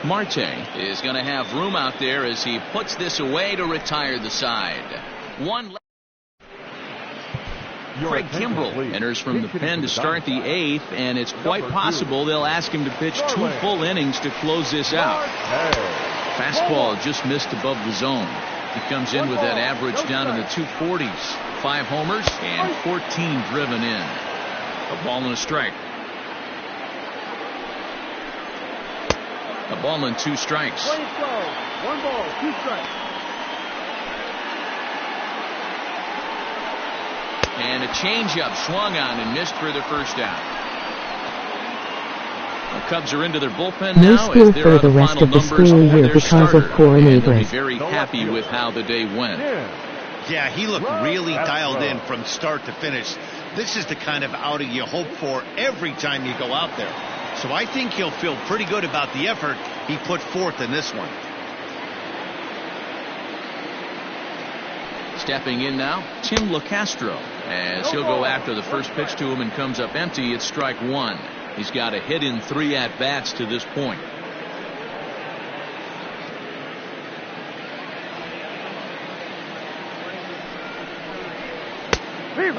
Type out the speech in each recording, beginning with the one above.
Marte is going to have room out there as he puts this away to retire the side. Craig Kimbrell enters from the pen to start the 8th, and it's quite possible they'll ask him to pitch 2 full innings to close this out. Fastball just missed above the zone. He comes in with that average down in the 240s. 5 homers and 14 driven in. A ball and a strike. A ball and 2 strikes. 1 ball, 2 strikes. And a changeup swung on and missed for the first out. The Cubs are into their bullpen no now school as they're for on the the rest final of the numbers school for year their because starter. of poor And they'll be neighbors. very happy with how the day went. Yeah, he looked really dialed in from start to finish. This is the kind of outing you hope for every time you go out there. So I think he'll feel pretty good about the effort he put forth in this one. Stepping in now, Tim LaCastro, as he'll go after the first pitch to him and comes up empty. It's strike 1. He's got a hit in 3 at-bats to this point.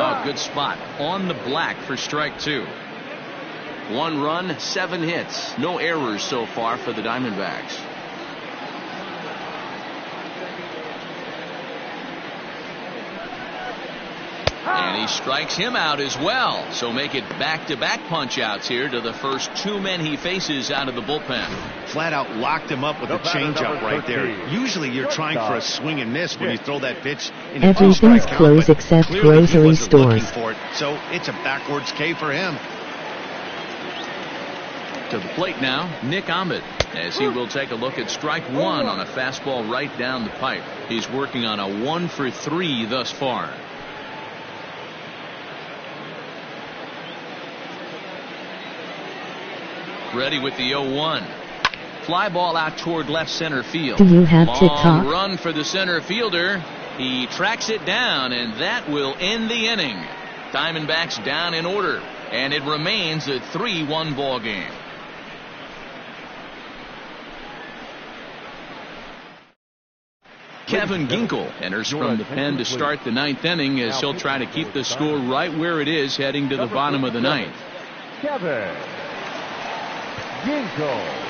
Oh, good spot on the black for strike 2. 1 run, 7 hits. No errors so far for the Diamondbacks. And he strikes him out as well. So make it back-to-back punch-outs here to the first 2 men he faces out of the bullpen. Flat out locked him up with a changeup right there. Usually you're trying for a swing and miss when you throw that pitch. Everything's closed except grocery stores. For it, so it's a backwards K for him. To the plate now, Nick Ahmed, as he will take a look at strike 1 on a fastball right down the pipe. He's working on a 1 for 3 thus far. Ready with the 0-1. Fly ball out toward left center field. Do you have Long TikTok? run for the center fielder. He tracks it down, and that will end the inning. Diamondbacks down in order, and it remains a 3-1 ball game. Kevin Ginkel enters from the pen to start the 9th inning as he'll try to keep the score right where it is heading to the bottom of the 9th. Kevin Ginkel.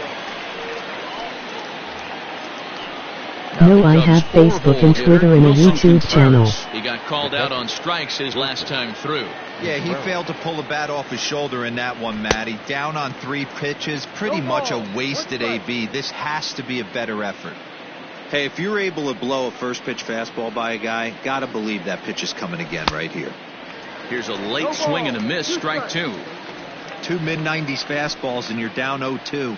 No, I have Facebook and Twitter and a YouTube channel. He got called out on strikes his last time through. Yeah, he failed to pull the bat off his shoulder in that one, Matty. Down on 3 pitches, pretty much a wasted AB. This has to be a better effort. Hey, if you're able to blow a first pitch fastball by a guy, gotta believe that pitch is coming again right here. Here's a late swing and a miss, strike 2. 2 mid-90s fastballs and you're down 0-2.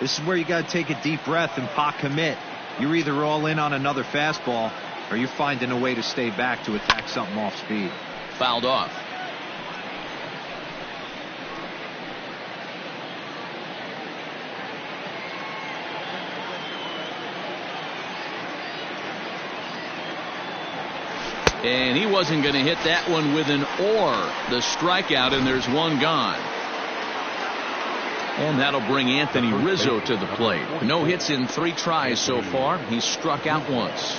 This is where you gotta take a deep breath and pot commit. You're either all in on another fastball or you're finding a way to stay back to attack something off speed. Fouled off. And he wasn't going to hit that one with an or. The strikeout, and there's one gone. And that'll bring Anthony Rizzo to the plate. No hits in 3 tries so far. He's struck out once.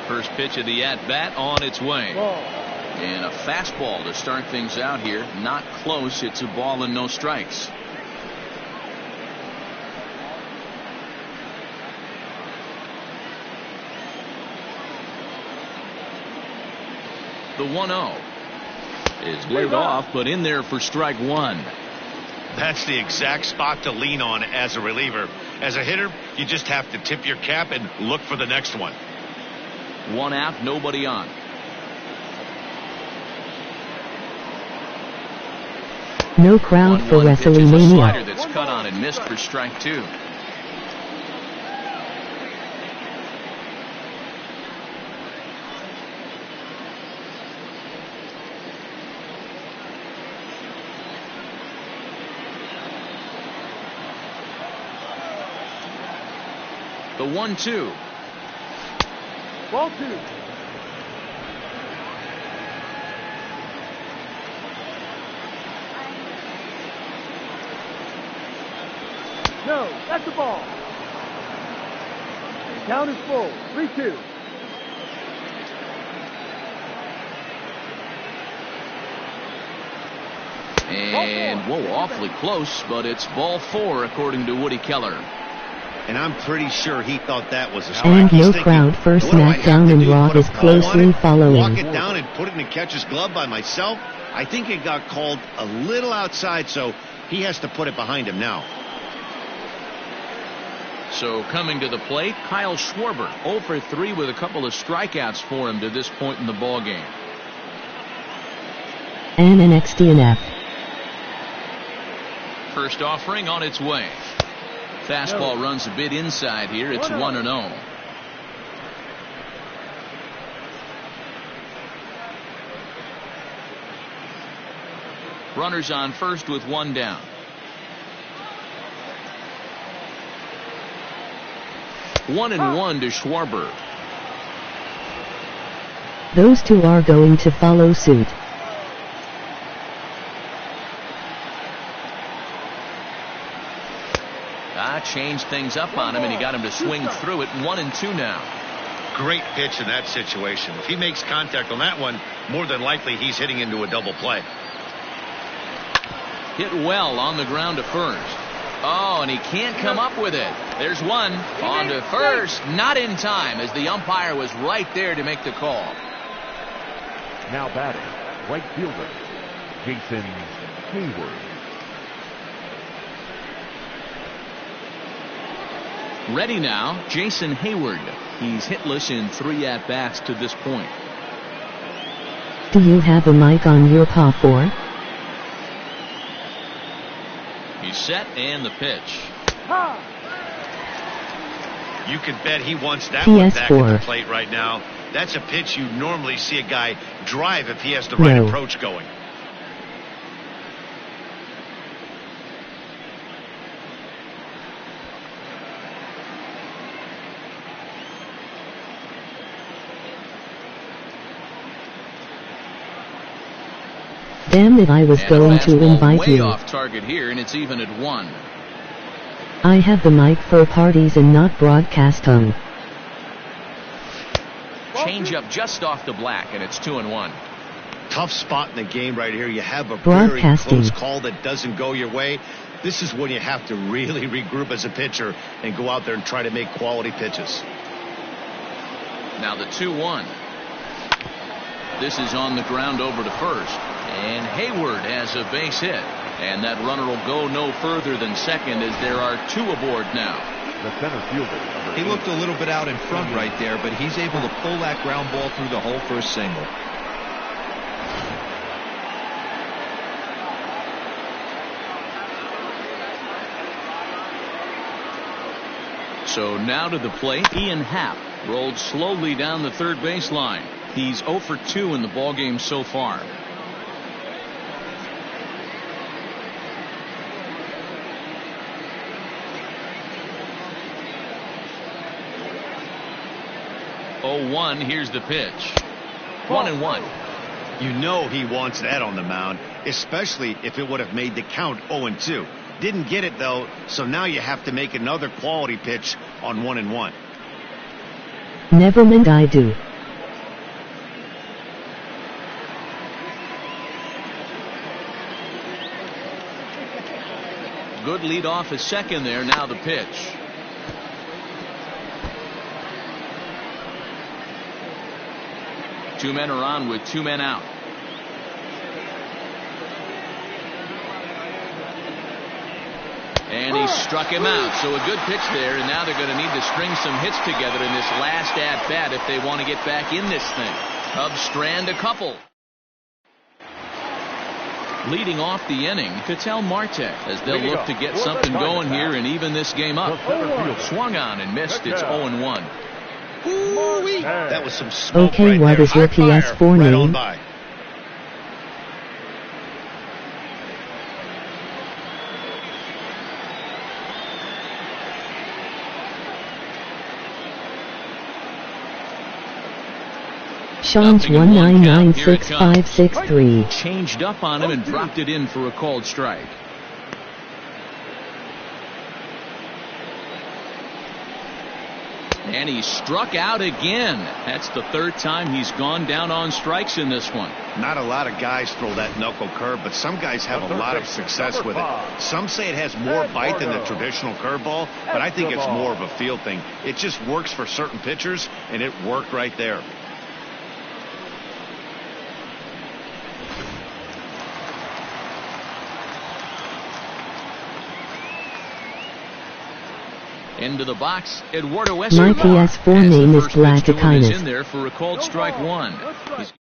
First pitch of the at-bat on its way. And a fastball to start things out here. Not close. It's a ball and no strikes. The 1-0 is laid off, but in there for strike 1. That's the exact spot to lean on as a reliever. As a hitter, you just have to tip your cap and look for the next one. 1 out, nobody on. No crowd for WrestleMania. Slider that's cut on and missed for strike 2. The 1-2. Ball 2. No, that's the ball. Count is full. 3-2. And, whoa, awfully close, but it's ball 4 according to Woody Keller. And I'm pretty sure he thought that was a strike. And He's no thinking, crowd for what do I have SmackDown to and do? Raw Put a is ball on closely it? following. Walk it down and put it in the catcher's glove by myself? I think it got called a little outside, so he has to put it behind him now. So coming to the plate, Kyle Schwarber, 0 for 3 with a couple of strikeouts for him to this point in the ballgame. And an XDNF. First offering on its way. Fastball runs a bit inside here. It's 1-0. Runners on first with 1 down. One and 1 to Schwarber. Those two are going to follow suit. Changed things up on him, and he got him to swing through it. 1-2 now. Great pitch in that situation. If he makes contact on that one, more than likely he's hitting into a double play. Hit well on the ground to first. Oh, and he can't come up with it. There's one. On to first. Not in time, as the umpire was right there to make the call. Now batting, right fielder, Jason Hayward. Ready now, Jason Hayward. He's hitless in 3 at-bats to this point. Do you have a mic on your paw 4? He's set, and the pitch. You can bet he wants that one back PS4. at the plate right now. That's a pitch you normally see a guy drive if he has the right approach going. Damn it, I was going to invite way you. Off target here, and it's even at 1. I have the mic for parties and not broadcasting. Change up just off the black, and it's 2-1. Tough spot in the game right here. You have a very Broadcasting. close call that doesn't go your way. This is when you have to really regroup as a pitcher and go out there and try to make quality pitches. Now the 2-1. This is on the ground over to first. And Hayward has a base hit. And that runner will go no further than second, as there are 2 aboard now. The center fielder. He looked a little bit out in front right there, but he's able to pull that ground ball through the hole for a single. So now to the plate, Ian Happ rolled slowly down the third baseline. He's 0 for 2 in the ballgame so far. Here's the pitch. 1-1. You know he wants that on the mound, especially if it would have made the count 0-2. Didn't get it, though, so now you have to make another quality pitch on 1-1. Never mind, I do. Good lead off at second there. Now the pitch. Two men are on with 2 men out. And he struck him out. So a good pitch there, and now they're going to need to string some hits together in this last at-bat if they want to get back in this thing. Cubs strand a couple. Leading off the inning, Ketel Marte, as they'll look to get something going here and even this game up. Swung on and missed. It's 0-1. Ooh-wee. That was some smoke Okay, right what there. is your High fire, PS4 right on name? by. Sean's 1996563. Changed up on him and dropped it in for a called strike. And he struck out again. That's the third time he's gone down on strikes in this one. Not a lot of guys throw that knuckle curve, but some guys have a lot of success with it. Some say it has more bite than the traditional curveball, but I think it's more of a feel thing. It just works for certain pitchers, and it worked right there. Into the box, Eduardo My Escobar. PS4 name is Black Aquinas Aquinas. in there for a called strike one. He's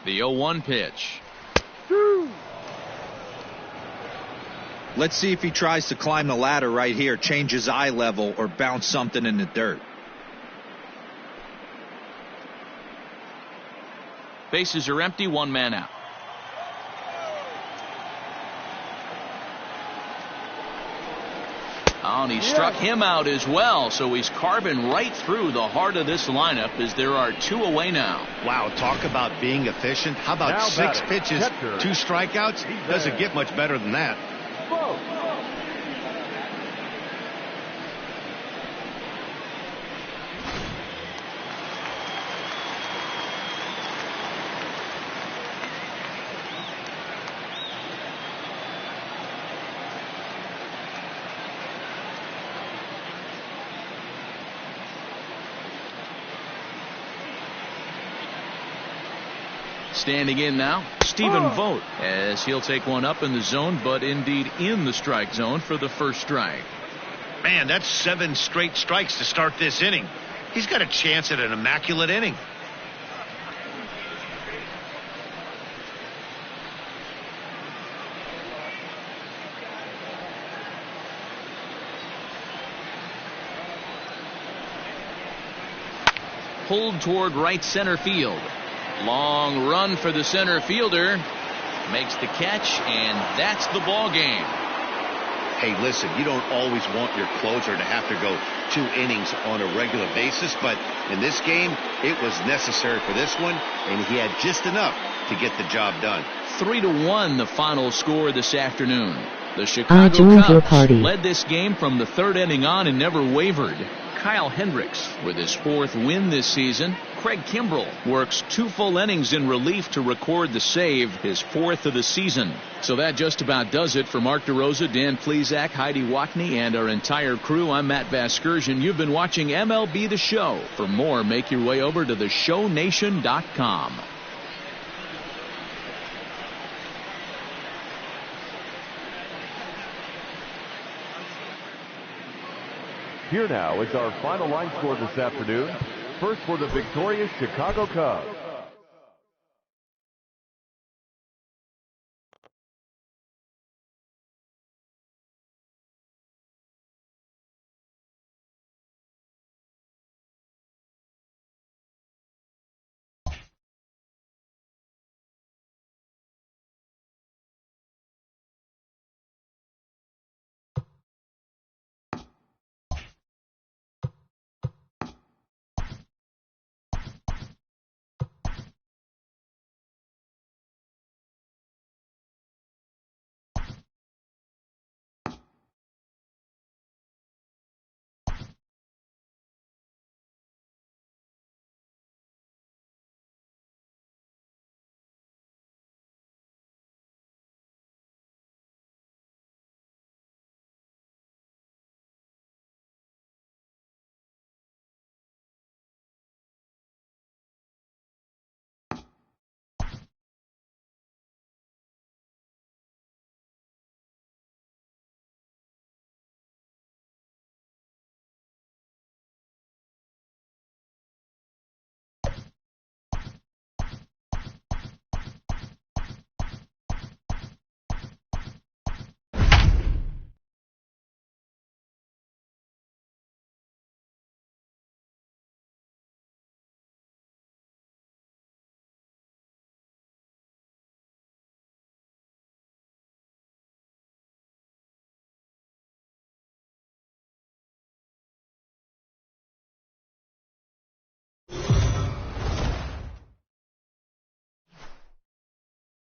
the 0-1 pitch. Let's see if he tries to climb the ladder right here, change his eye level, or bounce something in the dirt. Bases are empty, one man out. Oh, and he struck him out as well, so he's carving right through the heart of this lineup as there are two away now. Wow, talk about being efficient. How about Now 6 batting, pitches, catcher. 2 strikeouts? Doesn't get much better than that. Standing in now, Stephen Vogt, as he'll take one up in the zone, but indeed in the strike zone for the first strike. Man, that's 7 straight strikes to start this inning. He's got a chance at an immaculate inning. Pulled toward right center field. Long run for the center fielder. Makes the catch, and that's the ball game. Hey, listen, you don't always want your closer to have to go 2 innings on a regular basis, but in this game, it was necessary for this one, and he had just enough to get the job done. 3-1 the final score this afternoon. The I Chicago joined your Cubs party. led this game from the 3rd inning on and never wavered. Kyle Hendricks with his 4th win this season. Craig Kimbrell works 2 full innings in relief to record the save, his 4th of the season. So that just about does it for Mark DeRosa, Dan Plesac, Heidi Watney, and our entire crew. I'm Matt Vasgersian. You've been watching MLB The Show. For more, make your way over to theshownation.com. Here now is our final line score this afternoon. First for the victorious Chicago Cubs.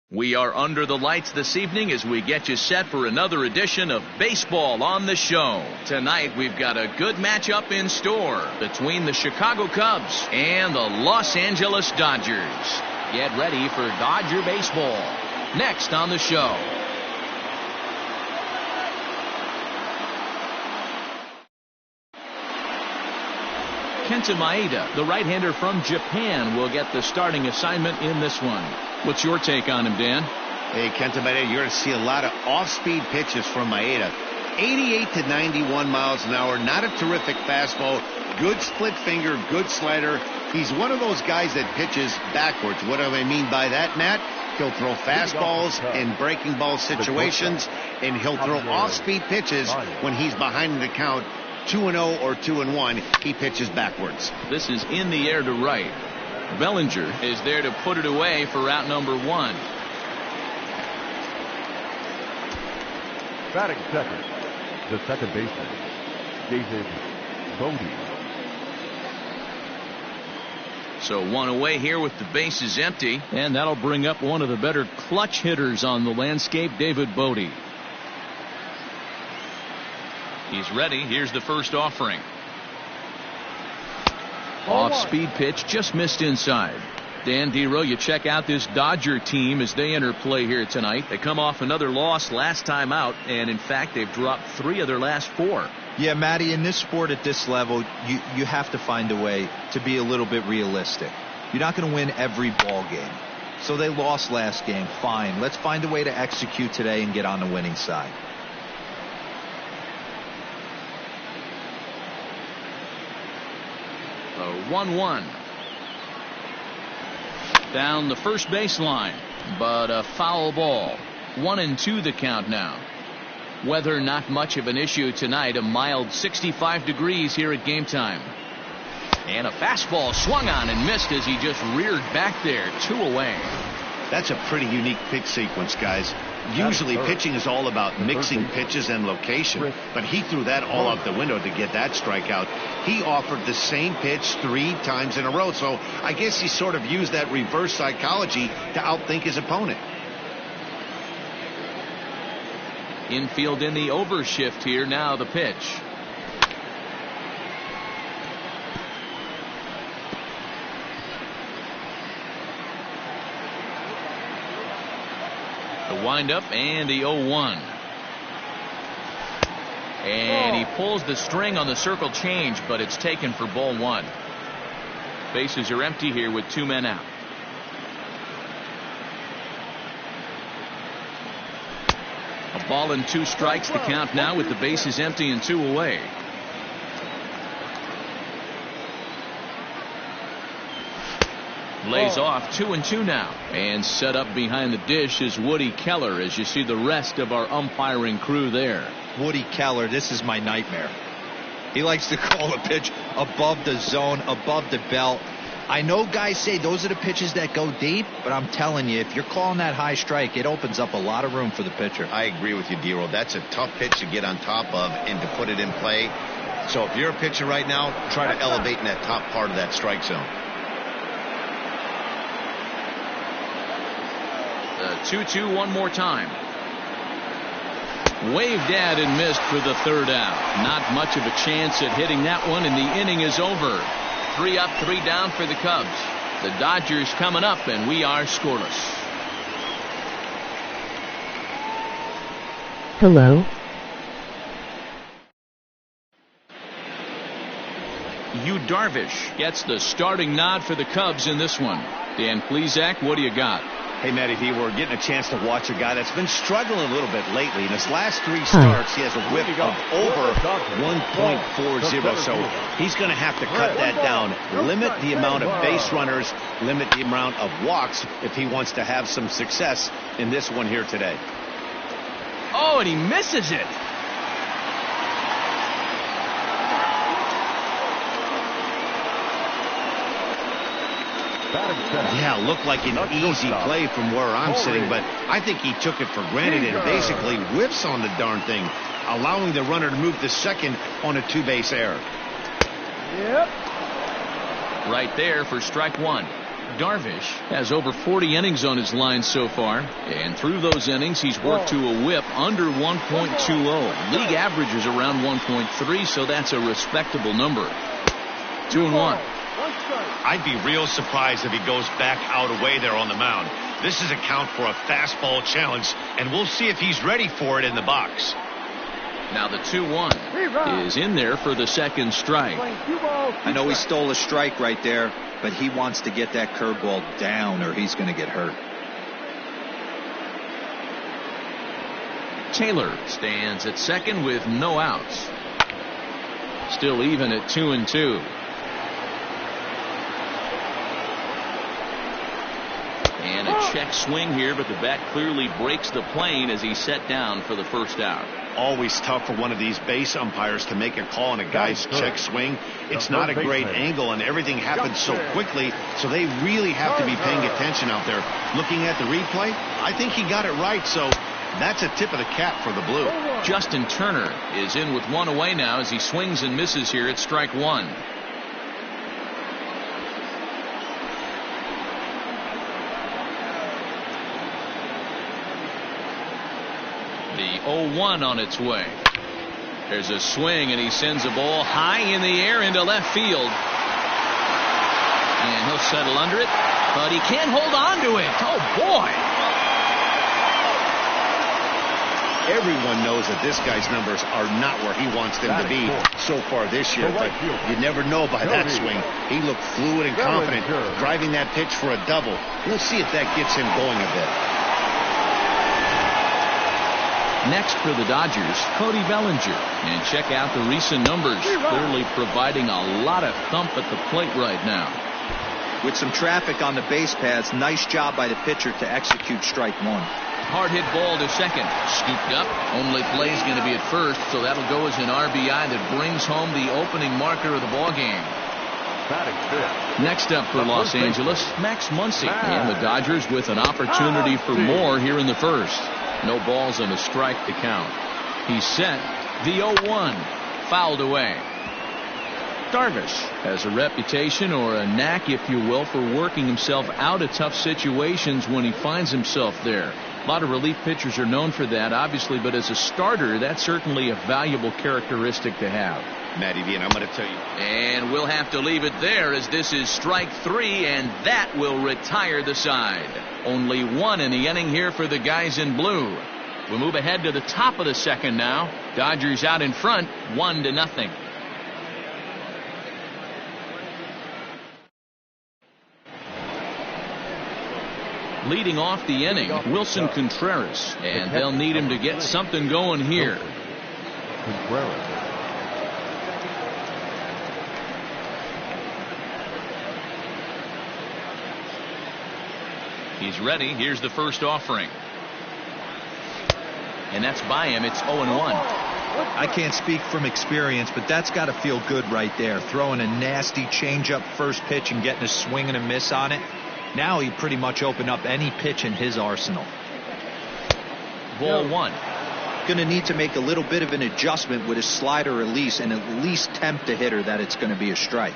We are under the lights this evening as we get you set for another edition of Baseball on the Show. Tonight we've got a good matchup in store between the Chicago Cubs and the Los Angeles Dodgers. Get ready for Dodger baseball next on the show. Kenta Maeda, the right-hander from Japan, will get the starting assignment in this one. What's your take on him, Dan? Hey, Kenta Maeda, you're going to see a lot of off-speed pitches from Maeda. 88 to 91 miles an hour, not a terrific fastball, good split finger, good slider. He's one of those guys that pitches backwards. What do I mean by that, Matt? He'll throw fastballs in breaking ball situations, and he'll throw off-speed pitches when he's behind the count. 2-0 or 2-1, he pitches backwards. This is in the air to right. Bellinger is there to put it away for out number 1. Batting second, the second baseman, David Bodie. So one away here with the bases empty, and that'll bring up one of the better clutch hitters on the landscape, David Bodie. He's ready. Here's the first offering. Off-speed pitch, just missed inside. Dan Dero, you check out this Dodger team as they enter play here tonight. They come off another loss last time out, and in fact, they've dropped 3 of their last 4. Yeah, Matty, in this sport at this level, you have to find a way to be a little bit realistic. You're not going to win every ball game. So they lost last game. Fine. Let's find a way to execute today and get on the winning side. The 1-1. Down the first baseline, but a foul ball. 1-2 the count now. Weather not much of an issue tonight. A mild 65 degrees here at game time. And a fastball swung on and missed as he just reared back there. 2 away. That's a pretty unique pitch sequence, guys. Usually pitching is all about mixing pitches and location, but he threw that all out the window to get that strikeout. He offered the same pitch 3 times in a row, so I guess he sort of used that reverse psychology to outthink his opponent. Infield in the overshift here. Now the pitch. The windup and the 0-1. And he pulls the string on the circle change, but it's taken for ball 1. Bases are empty here with 2 men out. A ball and 2 strikes the count now with the bases empty and 2 away. Lays off 2-2 now, and set up behind the dish is Woody Keller as you see the rest of our umpiring crew there. Woody Keller, this is my nightmare. He likes to call a pitch above the zone, above the belt. I know guys say those are the pitches that go deep, but I'm telling you, if you're calling that high strike, it opens up a lot of room for the pitcher. I agree with you, Dero. That's a tough pitch to get on top of and to put it in play. So if you're a pitcher right now, try to elevate in that top part of that strike zone. 2-2 one more time. Waved at and missed for the 3rd out. Not much of a chance at hitting that one, and the inning is over. 3 up, 3 down for the Cubs. The Dodgers coming up, and we are scoreless. Hello? Yu Darvish gets the starting nod for the Cubs in this one. Dan Plesac, what do you got? Hey, Matty V, we're getting a chance to watch a guy that's been struggling a little bit lately. In his last 3 starts, he has a whip of over 1.40, so he's going to have to cut that down. Limit the amount of base runners, limit the amount of walks if he wants to have some success in this one here today. Oh, and he misses it. Yeah, looked like an easy play from where I'm sitting, but I think he took it for granted and basically whiffs on the darn thing, allowing the runner to move to second on a 2-base error. Right there for strike 1. Darvish has over 40 innings on his line so far, and through those innings he's worked to a whip under 1.20. League average is around 1.3, so that's a respectable number. 2-1. I'd be real surprised if he goes back out away there on the mound. This is a count for a fastball challenge, and we'll see if he's ready for it in the box. Now the 2-1 is in there for the second strike. I know he stole a strike right there, but he wants to get that curveball down or he's going to get hurt. Taylor stands at second with no outs. Still even at 2-2. And a check swing here, but the bat clearly breaks the plane as he's set down for the first out. Always tough for one of these base umpires to make a call on a guy's check swing. It's not a great angle, and everything happens so quickly, so they really have to be paying attention out there. Looking at the replay, I think he got it right, so that's a tip of the cap for the Blue. Justin Turner is in with one away now as he swings and misses here at strike one. The 0-1 on its way. There's a swing, and he sends a ball high in the air into left field. And he'll settle under it, but he can't hold on to it. Oh, boy. Everyone knows that this guy's numbers are not where he wants them to be so far this year, but you never know by that swing. He looked fluid and confident, driving that pitch for a double. We'll see if that gets him going a bit. Next for the Dodgers, Cody Bellinger. And check out the recent numbers. Clearly providing a lot of thump at the plate right now. With some traffic on the base paths, nice job by the pitcher to execute strike one. Hard hit ball to second. Scooped up. Only play is going to be at first, so that'll go as an RBI that brings home the opening marker of the ball game. Next up for Los Angeles, Max Muncy. And the Dodgers with an opportunity for more here in the first. No balls and a strike to count. He's set. The 0-1 fouled away. Darvish has a reputation, or a knack if you will, for working himself out of tough situations when he finds himself there. A lot of relief pitchers are known for that, obviously, but as a starter, that's certainly a valuable characteristic to have. Matty V, and I'm going to tell you. And we'll have to leave it there as this is strike three, and that will retire the side. Only one in the inning here for the guys in blue. We'll move ahead to the top of the second now. Dodgers out in front, 1-0. Leading off the inning, Wilson Contreras, and they'll need him to get something going here. He's ready. Here's the first offering. And that's by him. It's 0-1. I can't speak from experience, but that's got to feel good right there. Throwing a nasty changeup first pitch and getting a swing and a miss on it. Now he pretty much opened up any pitch in his arsenal. Ball one. Going to need to make a little bit of an adjustment with his slider release and at least tempt the hitter that it's going to be a strike.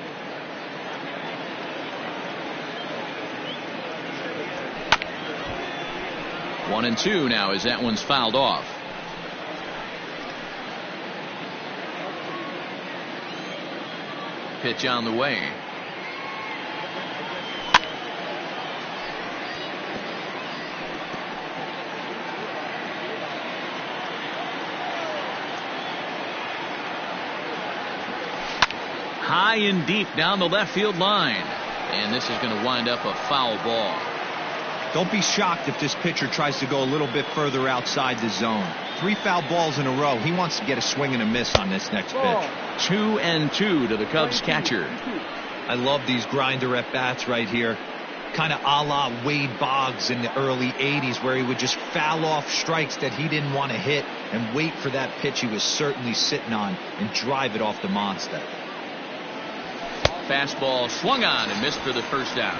One and two now as that one's fouled off. Pitch on the way. High and deep down the left field line. And this is going to wind up a foul ball. Don't be shocked if this pitcher tries to go a little bit further outside the zone. 3 foul balls in a row. He wants to get a swing and a miss on this next pitch. 2-2 to the Cubs catcher. I love these grinder at bats right here. Kind of a la Wade Boggs in the early 80s, where he would just foul off strikes that he didn't want to hit and wait for that pitch he was certainly sitting on and drive it off the monster. Fastball swung on and missed for the first out.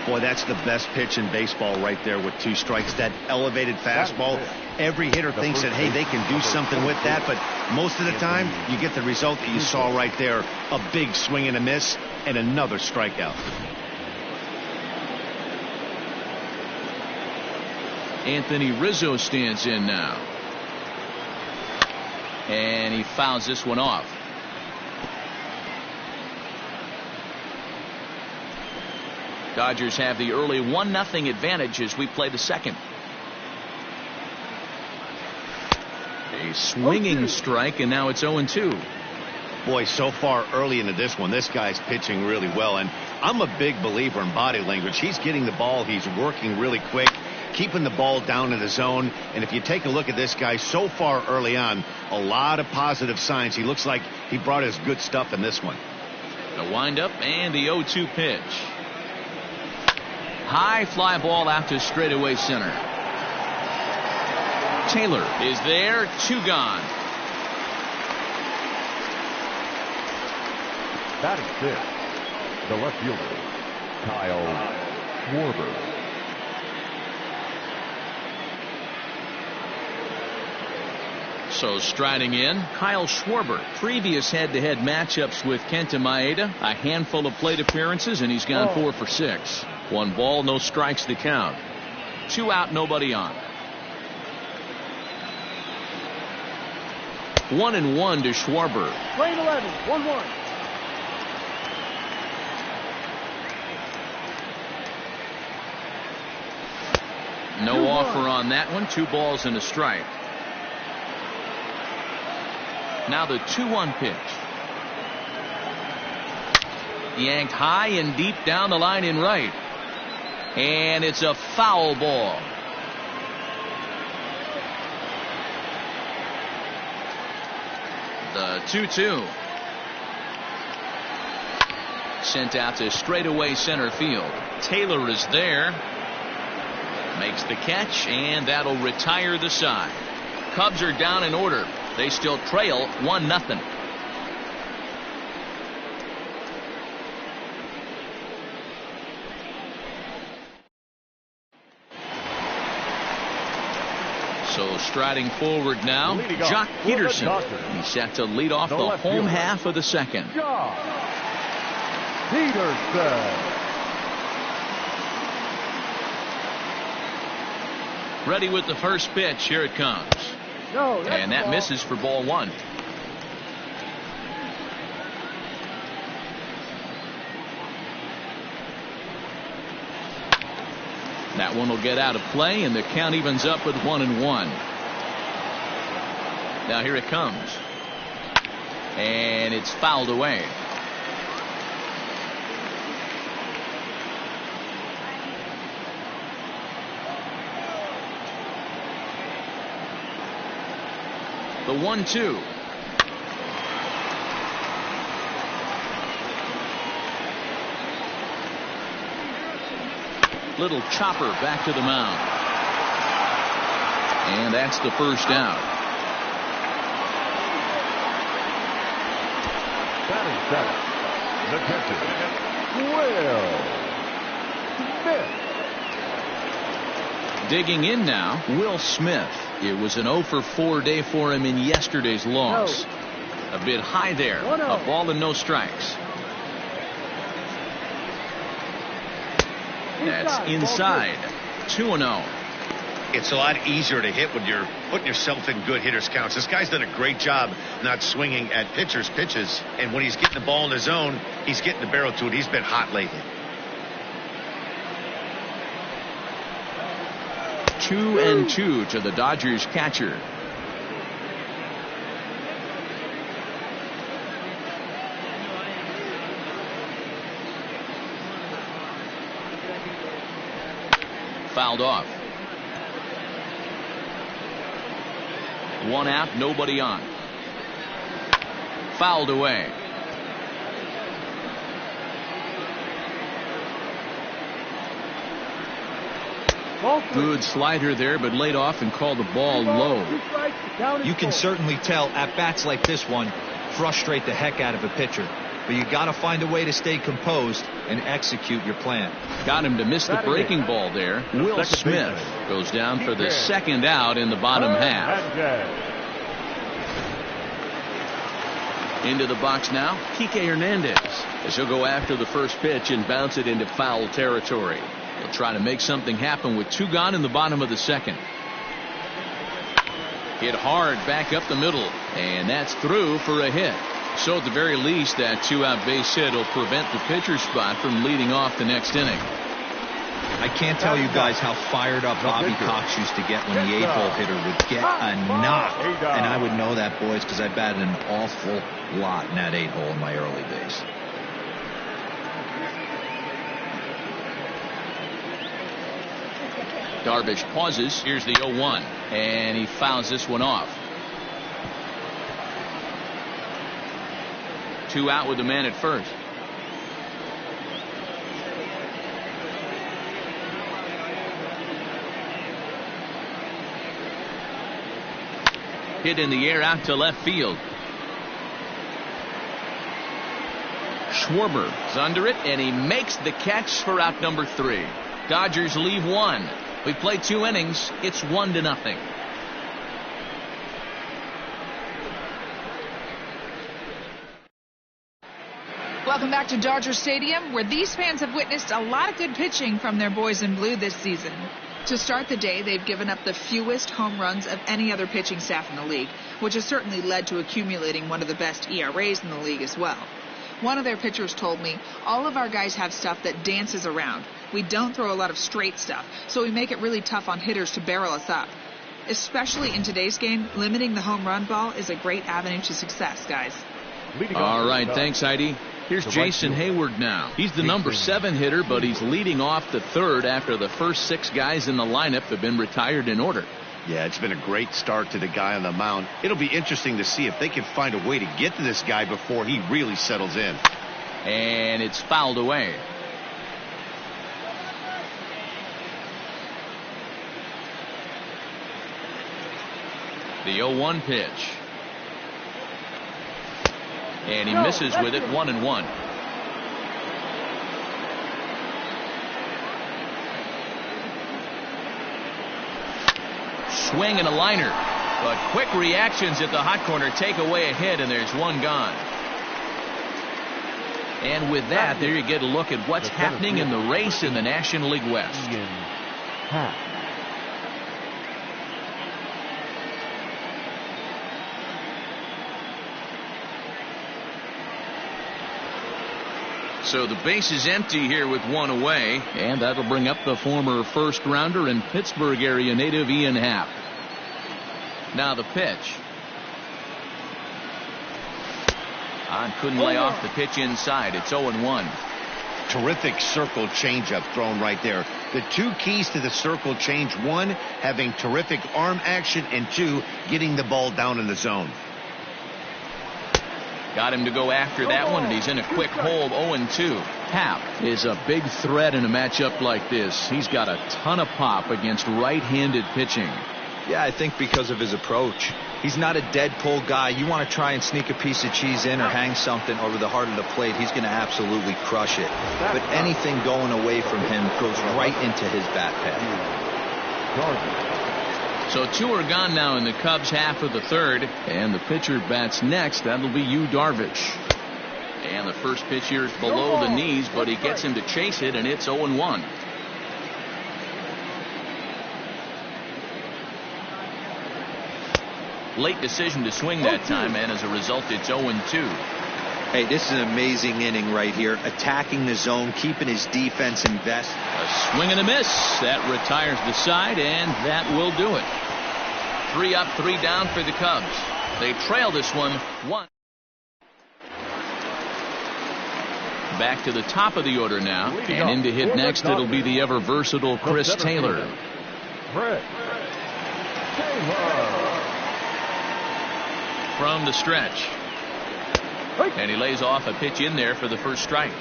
Boy, that's the best pitch in baseball right there with 2 strikes. That elevated fastball. Every hitter thinks that, hey, they can do something with that, but most of the time you get the result that you saw right there. A big swing and a miss and another strikeout. Anthony Rizzo stands in now. And he fouls this one off. Dodgers have the early 1-0 advantage as we play the second. A swinging strike, and now it's 0-2. Boy, so far early into this one, this guy's pitching really well, and I'm a big believer in body language. He's getting the ball, he's working really quick, keeping the ball down in the zone, and if you take a look at this guy so far early on, a lot of positive signs. He looks like he brought his good stuff in this one. The windup and the 0-2 pitch. High fly ball out to straightaway center. Taylor is there, 2 gone. Batting 6, the left fielder, Kyle Schwarber. So striding in, Kyle Schwarber. Previous head-to-head matchups with Kenta Maeda, a handful of plate appearances, and he's gone 4 for 6. 1 ball, no strikes to count. 2 out, nobody on. 1-1 to Schwarber. Lane 11, 1-1. No offer on that one. 2 balls and a strike. Now the 2-1 pitch. Yanked high and deep down the line in right. And it's a foul ball. The 2-2. Sent out to straightaway center field. Taylor is there. Makes the catch, and that'll retire the side. Cubs are down in order. They still trail 1-0. So striding forward now, Jock Peterson. He's set to lead off the home half of the second. Jock Peterson. Ready with the first pitch. Here it comes. And that misses for ball 1. That one will get out of play, and the count evens up with 1-1. Now here it comes. And it's fouled away. The 1-2. Little chopper back to the mound. And that's the first out. Batting 7, the catcher, Will Smith. Digging in now, Will Smith. It was an 0 for 4 day for him in yesterday's loss. A bit high there. A ball and no strikes. That's inside. 2-0. It's a lot easier to hit when you're putting yourself in good hitters counts. This guy's done a great job not swinging at pitchers' pitches. And when he's getting the ball in the zone, he's getting the barrel to it. He's been hot lately. 2-2 to the Dodgers catcher. Fouled off. 1 out, nobody on. Fouled away. Good slider there, but laid off and called the ball low. You can certainly tell at bats like this one frustrate the heck out of a pitcher. But you got to find a way to stay composed and execute your plan. Got him to miss the breaking ball there. Will Smith goes down for the second out in the bottom half. Into the box now, Kike Hernandez, as he'll go after the first pitch and bounce it into foul territory. The They'll try to make something happen with 2 gone in the bottom of the second. Hit hard back up the middle, and that's through for a hit. So at the very least, that 2-out base hit will prevent the pitcher's spot from leading off the next inning. I can't tell you guys how fired up Bobby Cox used to get when the 8-hole hitter would get a knock. And I would know that, boys, because I batted an awful lot in that 8-hole in my early days. Darvish pauses. Here's the 0-1, and he fouls this one off. 2 out with the man at first. Hit in the air out to left field. Schwarber is under it, and he makes the catch for out number 3. Dodgers leave 1. We played 2 innings. It's 1-0. Welcome back to Dodger Stadium, where these fans have witnessed a lot of good pitching from their boys in blue this season. To start the day, they've given up the fewest home runs of any other pitching staff in the league, which has certainly led to accumulating one of the best ERAs in the league as well. One of their pitchers told me, all of our guys have stuff that dances around. We don't throw a lot of straight stuff, so we make it really tough on hitters to barrel us up. Especially in today's game, limiting the home run ball is a great avenue to success, guys. All right, thanks, Heidi. Here's Jason Hayward now. He's the number 7 hitter, but he's leading off the 3rd after the first 6 guys in the lineup have been retired in order. Yeah, it's been a great start to the guy on the mound. It'll be interesting to see if they can find a way to get to this guy before he really settles in. And it's fouled away. The 0-1 pitch. And he misses with it, 1-1. Swing and a liner. But quick reactions at the hot corner take away a hit, and there's 1 gone. And with that, there you get a look at what's happening in the race in the National League West. So the base is empty here with 1 away, and that'll bring up the former first-rounder and Pittsburgh area native Ian Happ. Now the pitch. Couldn't lay off the pitch inside. It's 0-1. Terrific circle changeup thrown right there. The 2 keys to the circle change: 1, having terrific arm action, and 2, getting the ball down in the zone. Got him to go after that one, and he's in a quick hold. 0-2. Happ is a big threat in a matchup like this. He's got a ton of pop against right-handed pitching. Yeah, I think because of his approach. He's not a dead pull guy. You want to try and sneak a piece of cheese in or hang something over the heart of the plate, he's going to absolutely crush it. But anything going away from him goes right into his bat pad. So 2 are gone now in the Cubs' half of the 3rd, and the pitcher bats next. That'll be Yu Darvish. And the first pitch here is below the knees, but he gets him to chase it, and it's 0-1. Late decision to swing that time, and as a result, it's 0-2. Hey, this is an amazing inning right here. Attacking the zone, keeping his defense invest. A swing and a miss. That retires the side, and that will do it. 3 up, 3 down for the Cubs. They trail this one 1. Back to the top of the order now, and in to hit next, it'll be the ever versatile Chris Taylor. From the stretch. And he lays off a pitch in there for the first strike.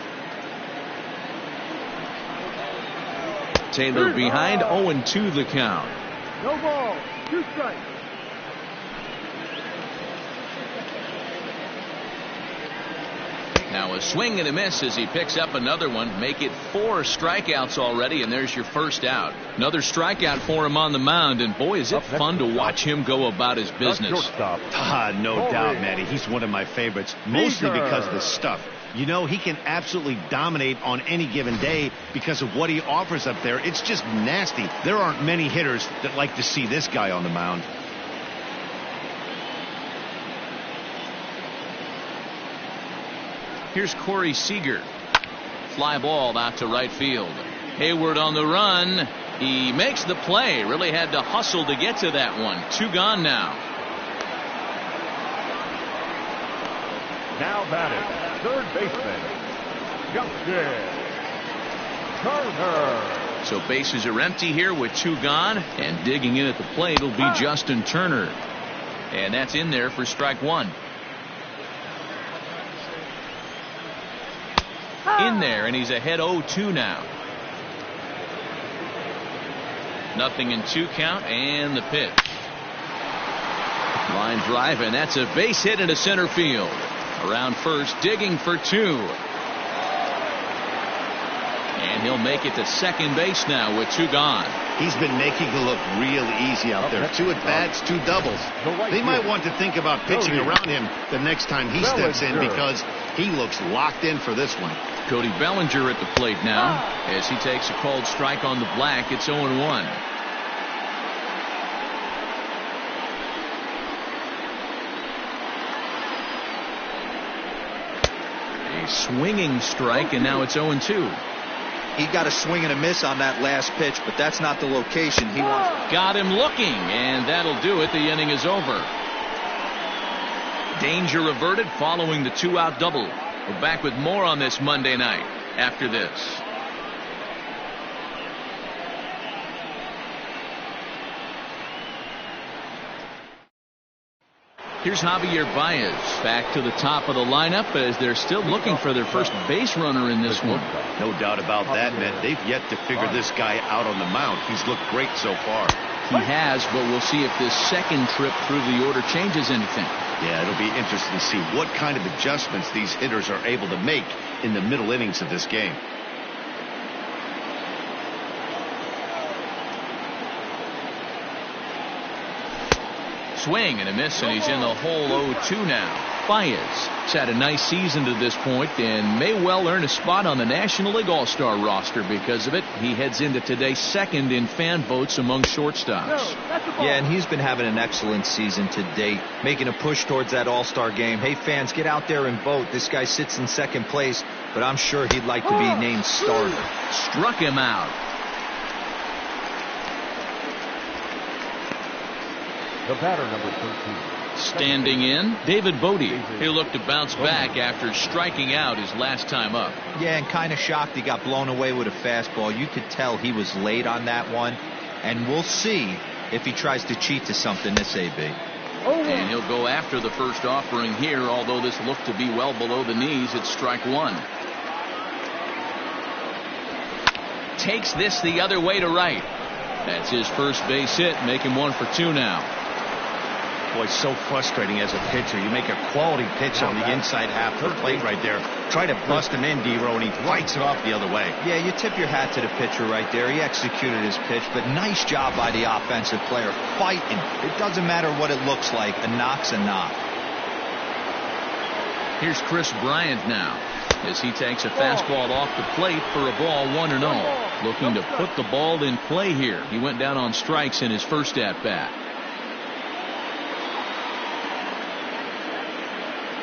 Taylor behind, 0-2 the count. No ball, 2 strikes. Now a swing and a miss as he picks up another one. Make it 4 strikeouts already, and there's your first out. Another strikeout for him on the mound, and boy, is it fun to watch him go about his business. No doubt, Matty. He's one of my favorites, mostly because of the stuff. You know, he can absolutely dominate on any given day because of what he offers up there. It's just nasty. There aren't many hitters that like to see this guy on the mound. Here's Corey Seager. Fly ball out to right field. Hayward on the run. He makes the play. Really had to hustle to get to that one. 2 gone now. Now batting, third baseman, Justin Turner. So bases are empty here with 2 gone, and digging in at the plate will be Justin Turner. And that's in there for strike 1. In there, and he's ahead 0-2 now. 0-2 count, and the pitch. Line drive, and that's a base hit into center field. Around first, digging for 2. And he'll make it to second base now with 2 gone. He's been making it look real easy out there. 2 at-bats, 2 doubles. They might want to think about pitching around him the next time he steps in because he looks locked in for this one. Cody Bellinger at the plate now as he takes a called strike on the black. It's 0-1. A swinging strike, and now it's 0-2. He got a swing and a miss on that last pitch, but that's not the location he wants. Got him looking, and that'll do it. The inning is over. Danger averted following the 2-out double. We're back with more on this Monday night after this. Here's Javier Baez back to the top of the lineup as they're still looking for their first base runner in this one. No doubt about that, man. They've yet to figure this guy out on the mound. He's looked great so far. He has, but we'll see if this second trip through the order changes anything. Yeah, it'll be interesting to see what kind of adjustments these hitters are able to make in the middle innings of this game. Swing and a miss, and he's in the hole 0-2 now. Baez has had a nice season to this point and may well earn a spot on the National League All-Star roster because of it. He heads into today second in fan votes among shortstops. Yeah, and he's been having an excellent season to date, making a push towards that All-Star game. Hey, fans, get out there and vote. This guy sits in second place, but I'm sure he'd like to be named starter. Struck him out. The batter, number 13. Standing in, David Bodie. He'll look to bounce back after striking out his last time up. Yeah, and kind of shocked he got blown away with a fastball. You could tell he was late on that one, and we'll see if he tries to cheat to something this AB. And he'll go after the first offering here, although this looked to be well below the knees. It's strike 1. Takes this the other way to right. That's his first base hit, making 1 for 2 now. Boy, it's so frustrating as a pitcher. You make a quality pitch on the inside half of the plate right there. Try to bust him in, D-Row, and he lights it off the other way. Yeah, you tip your hat to the pitcher right there. He executed his pitch, but nice job by the offensive player. Fighting. It doesn't matter what it looks like. A knock's a knock. Here's Chris Bryant now as he takes a fastball off the plate for a ball 1-0. Looking to put the ball in play here. He went down on strikes in his first at-bat.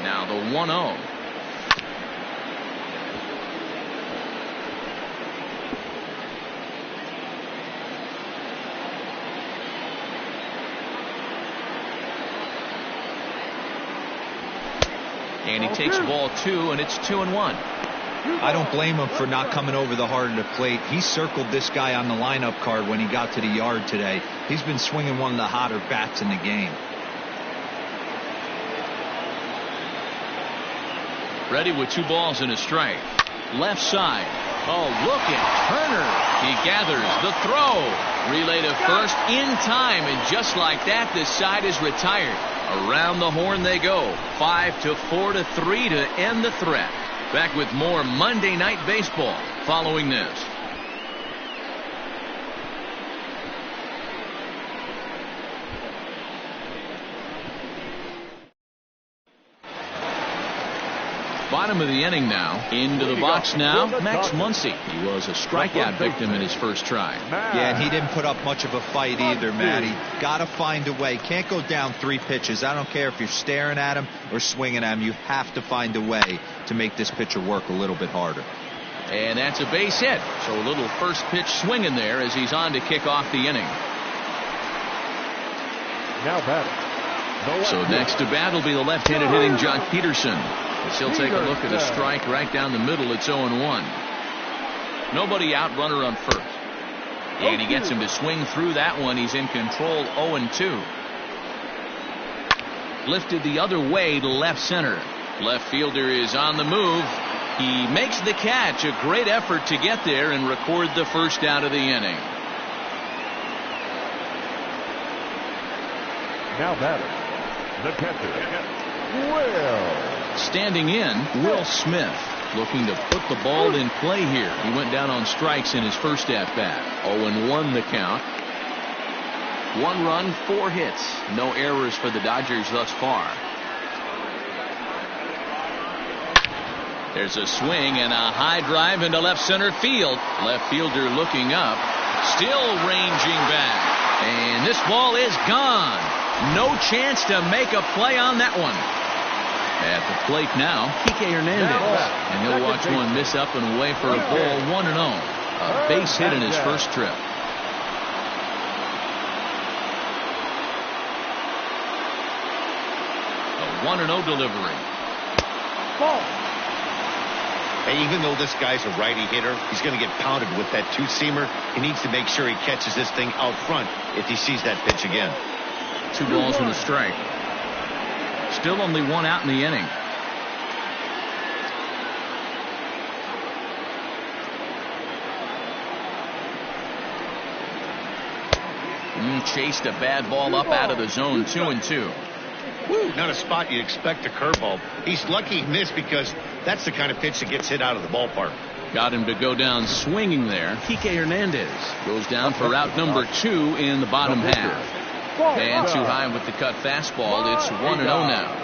Now the 1-0. And he takes ball 2, and it's 2-1. I don't blame him for not coming over the heart of the plate. He circled this guy on the lineup card when he got to the yard today. He's been swinging one of the hotter bats in the game. Ready with 2 balls and a strike. Left side. Oh, look at Turner. He gathers the throw. Relay to first in time, and just like that, this side is retired. Around the horn they go. 5-4-3 to end the threat. Back with more Monday Night Baseball following this. Bottom of the inning now. Into the box now, Max Muncy. He was a strikeout victim in his first try. Yeah, and he didn't put up much of a fight either, Matty. Got to find a way. Can't go down 3 pitches. I don't care if you're staring at him or swinging at him. You have to find a way to make this pitcher work a little bit harder. And that's a base hit. So a little first pitch swinging there as he's on to kick off the inning. Now batting. So next to bat will be the left-handed hitting Jock Peterson. As he'll take a look at a strike right down the middle. It's 0-1. Nobody out, runner on first. And he gets him to swing through that one. He's in control, 0-2. Lifted the other way to left center. Left fielder is on the move. He makes the catch. A great effort to get there and record the first out of the inning. Now batter. The catcher, Will. Standing in, Will Smith, looking to put the ball in play here. He went down on strikes in his first at-bat. 0-1 the count. 1 run, 4 hits. No errors for the Dodgers thus far. There's a swing and a high drive into left center field. Left fielder looking up. Still ranging back. And this ball is gone. No chance to make a play on that one. At the plate now, Kike Hernandez. And he'll watch one miss up and away for a ball, 1-0. A base hit in his first trip. A 1-0 delivery. Ball. Hey, even though this guy's a righty hitter, he's going to get pounded with that two-seamer. He needs to make sure he catches this thing out front if he sees that pitch again. 2 balls and a strike. Still only 1 out in the inning. Chased a bad ball up out of the zone. 2-2. Woo, not a spot you'd expect a curveball. He's lucky he missed because that's the kind of pitch that gets hit out of the ballpark. Got him to go down swinging there. Kike Hernandez goes down for route number 2 in the bottom half. And too high with the cut fastball. It's 1-0 now.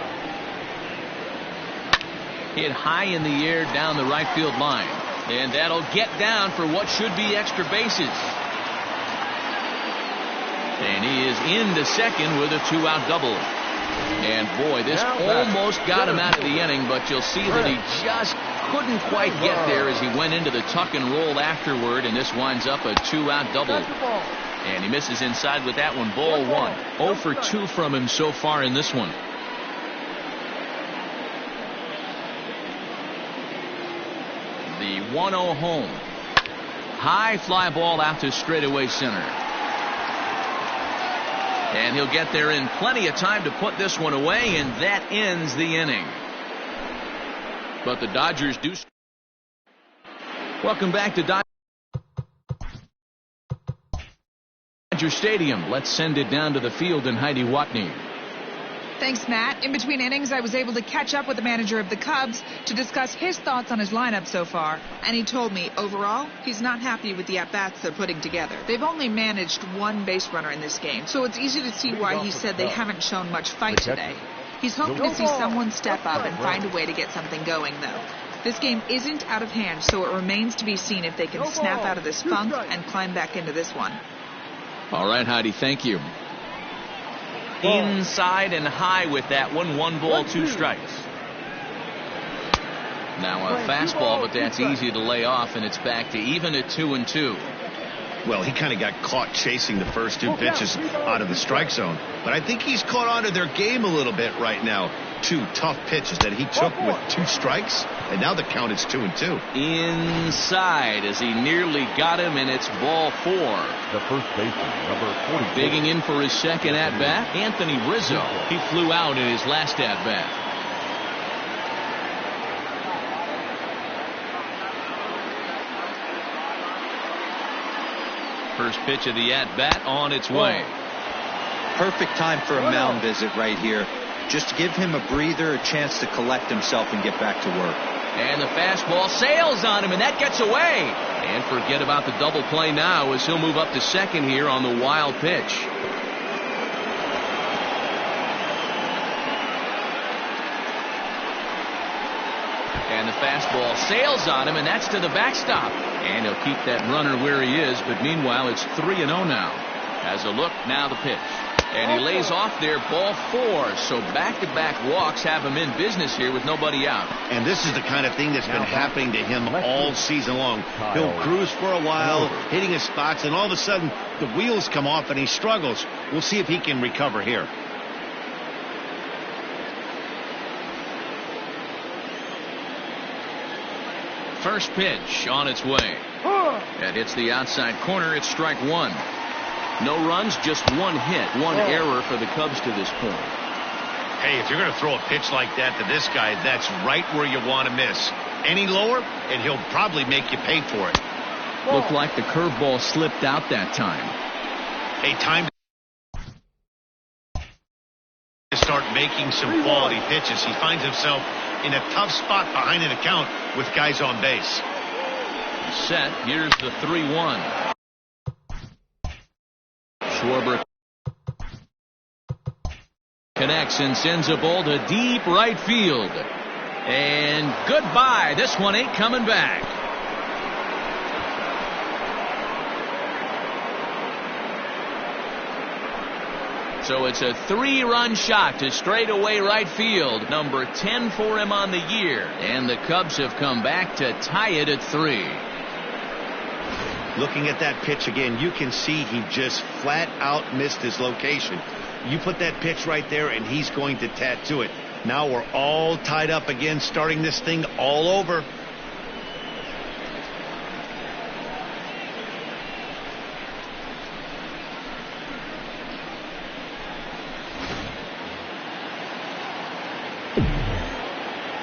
Hit high in the air down the right field line. And that'll get down for what should be extra bases. And he is into second with a 2-out double. And boy, this almost got him out of the inning, but you'll see that he just couldn't quite get there as he went into the tuck and roll afterward, and this winds up a 2-out double. And he misses inside with that one. Ball 1. 0 for 2 from him so far in this one. The 1-0 home. High fly ball out to straightaway center. And he'll get there in plenty of time to put this one away, and that ends the inning. But the Dodgers do. Welcome back to Dodger Stadium. Let's send it down to the field and Heidi Watney. Thanks, Matt. In between innings, I was able to catch up with the manager of the Cubs to discuss his thoughts on his lineup so far. And he told me, overall, he's not happy with the at-bats they're putting together. They've only managed 1 base runner in this game, so it's easy to see why he said they haven't shown much fight today. He's hoping to see someone step up and find a way to get something going, though. This game isn't out of hand, so it remains to be seen if they can snap out of this funk and climb back into this one. All right, Heidi, thank you. Inside and high with that one. 1 ball, 2 strikes. Now a fastball, but that's easy to lay off, and it's back to even at 2-2. Well, he kind of got caught chasing the first 2 pitches out of the strike zone. But I think he's caught on to their game a little bit right now. 2 tough pitches that he took with 2 strikes, and now the count is 2-2. Inside as he nearly got him, and it's ball 4. The first baseman, number 40. Bigging in for his second at-bat, Anthony Rizzo. He flew out in his last at-bat. First pitch of the at-bat on its way. Perfect time for a mound visit right here. Just to give him a breather, a chance to collect himself and get back to work. And the fastball sails on him, and that gets away. And forget about the double play now as he'll move up to second here on the wild pitch. And the fastball sails on him, and that's to the backstop. And he'll keep that runner where he is, but meanwhile it's 3-0 now. As a look, now the pitch. And he lays off there, ball 4. So back-to-back walks have him in business here with nobody out. And this is the kind of thing that's been happening to him all season long. He'll cruise for a while, hitting his spots, and all of a sudden the wheels come off and he struggles. We'll see if he can recover here. First pitch on its way. That hits the outside corner. It's strike 1. No runs, just 1 hit, 1 error for the Cubs to this point. Hey, if you're going to throw a pitch like that to this guy, that's right where you want to miss. Any lower, and he'll probably make you pay for it. Looked like the curveball slipped out that time. Hey, time to start making some quality pitches. He finds himself in a tough spot behind an account with guys on base. Set. Here's the 3-1. Schwarber connects and sends a ball to deep right field. And goodbye. This one ain't coming back. So it's a 3-run shot to straightaway right field. Number 10 for him on the year. And the Cubs have come back to tie it at 3. Looking at that pitch again, you can see he just flat out missed his location. You put that pitch right there and he's going to tattoo it. Now we're all tied up again, starting this thing all over.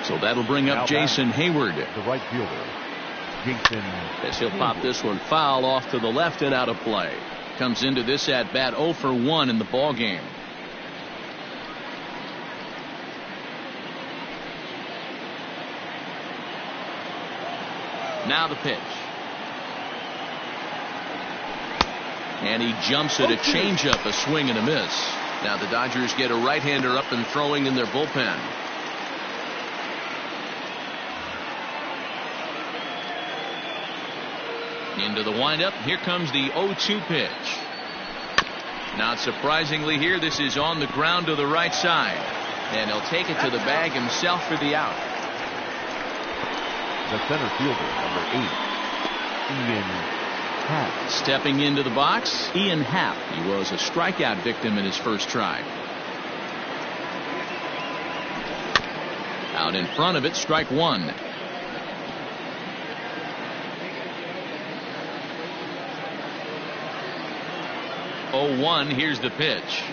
So that'll bring up Jason Hayward. The right fielder, Jason. As he'll pop this one foul off to the left and out of play. Comes into this at bat 0 for 1 in the ball game. Now the pitch. And he jumps at a changeup, a swing and a miss. Now the Dodgers get a right-hander up and throwing in their bullpen. Into the windup. Here comes the 0-2 pitch. Not surprisingly here, this is on the ground to the right side. And he'll take it to the bag himself for the out. The center fielder, number 8, Ian Happ. Stepping into the box, Ian Happ. He was a strikeout victim in his first try. Out in front of it, strike 1. 0-1. Here's the pitch.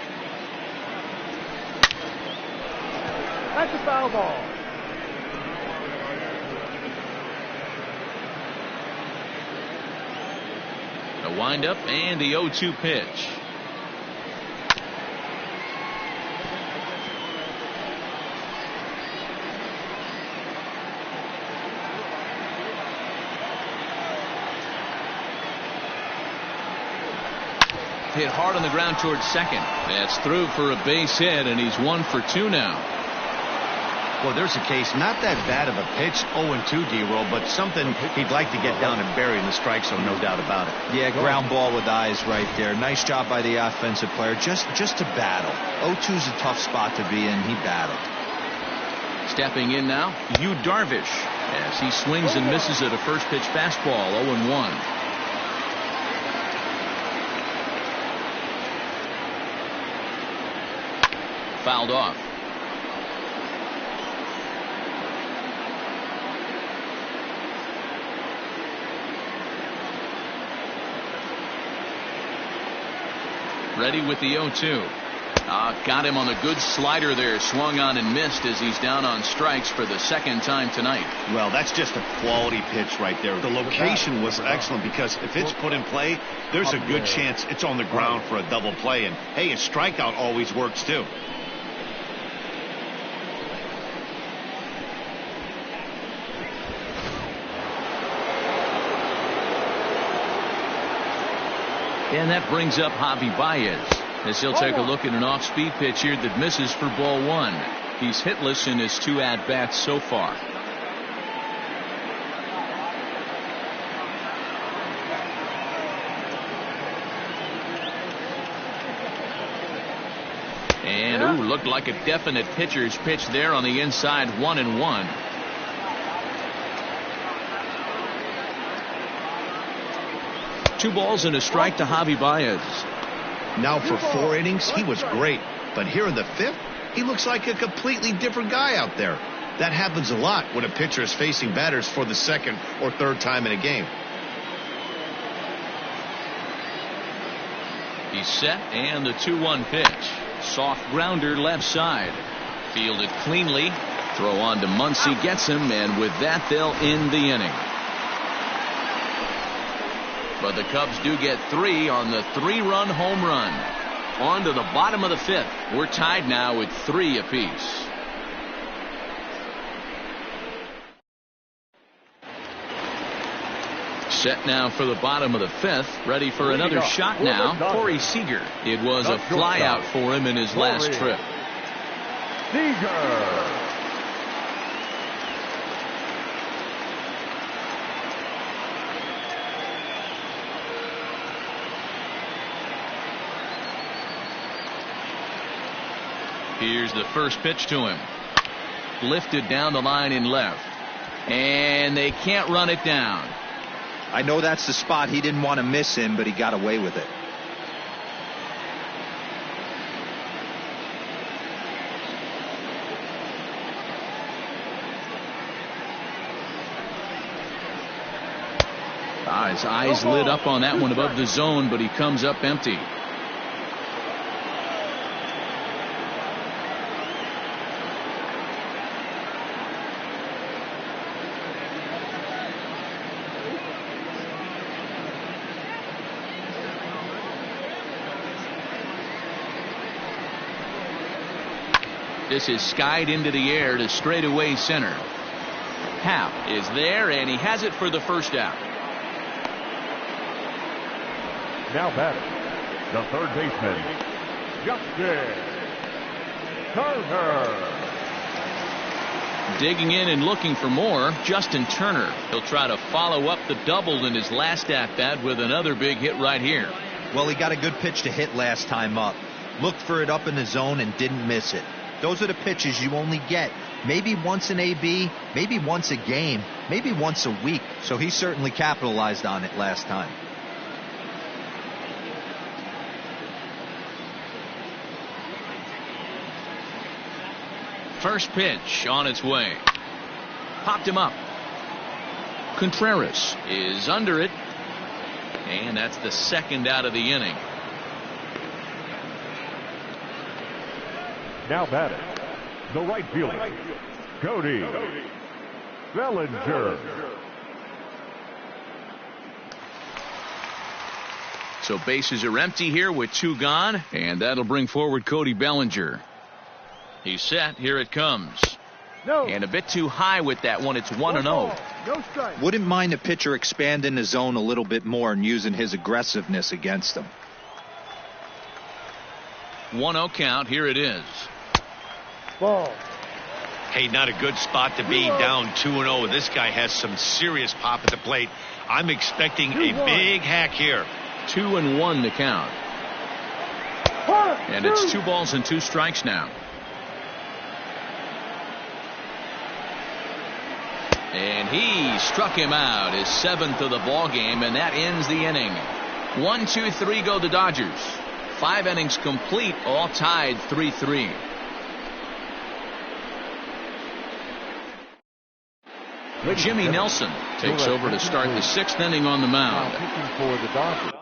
That's a foul ball. The windup and the 0-2 pitch. Hit hard on the ground towards second. That's through for a base hit, and he's 1 for 2 now. Well, there's a case, not that bad of a pitch, 0-2, D-roll, but something he'd like to get down and bury in the strike zone, no doubt about it. Yeah, ground ball with eyes right there. Nice job by the offensive player, just to battle. 0-2's a tough spot to be in. He battled. Stepping in now, Yu Darvish, as he swings and misses at a first pitch fastball, 0-1. Fouled off. Ready with the 0-2. Got him on a good slider there. Swung on and missed as he's down on strikes for the second time tonight. Well, that's just a quality pitch right there. The location was excellent because if it's put in play, there's a good chance it's on the ground for a double play. And, hey, a strikeout always works, too. And that brings up Javi Baez as he'll take a look at an off-speed pitch here that misses for ball 1. He's hitless in his 2 at-bats so far. Looked like a definite pitcher's pitch there on the inside. 1-1. Two balls and a strike to Javi Baez. Now for 4 innings, he was great. But here in the 5th, he looks like a completely different guy out there. That happens a lot when a pitcher is facing batters for the 2nd or 3rd time in a game. He's set, and the 2-1 pitch. Soft grounder left side. Fielded cleanly. Throw on to Muncy, gets him, and with that they'll end the inning. But the Cubs do get 3 on the 3-run home run. On to the bottom of the 5th. We're tied now with 3 apiece. Set now for the bottom of the 5th. Ready for another shot now. Corey Seager. It was a flyout for him in his last trip. Seager. Here's the first pitch to him. Lifted down the line in left. And they can't run it down. I know that's the spot he didn't want to miss him, but he got away with it. His eyes lit up on that one above the zone, but he comes up empty. This is skied into the air to straightaway center. Happ is there, and he has it for the first out. Now batting, the 3rd baseman, Justin Turner. Digging in and looking for more, Justin Turner. He'll try to follow up the double in his last at-bat with another big hit right here. Well, he got a good pitch to hit last time up. Looked for it up in the zone and didn't miss it. Those are the pitches you only get maybe once in AB, maybe once a game, maybe once a week. So he certainly capitalized on it last time. First pitch on its way. Popped him up. Contreras is under it. And that's the 2nd out of the inning. Now batting, the right fielder, Cody Bellinger. So bases are empty here with 2 gone, and that'll bring forward Cody Bellinger. He's set. Here it comes. And a bit too high with that one. It's 1-0. No strike. Wouldn't mind a pitcher expanding the zone a little bit more and using his aggressiveness against him. 1-0 count. Here it is. Ball. Hey, not a good spot to be down 2-0. This guy has some serious pop at the plate. I'm expecting a big hack here. 2-1 to count. And it's 2 balls and 2 strikes now. And he struck him out, his 7th of the ball game, and that ends the inning. 1, 2, 3 go the Dodgers. 5 innings complete, all tied 3-3. Jimmy Nelson takes over to start the 6th inning on the mound. Pitching for the Dodgers.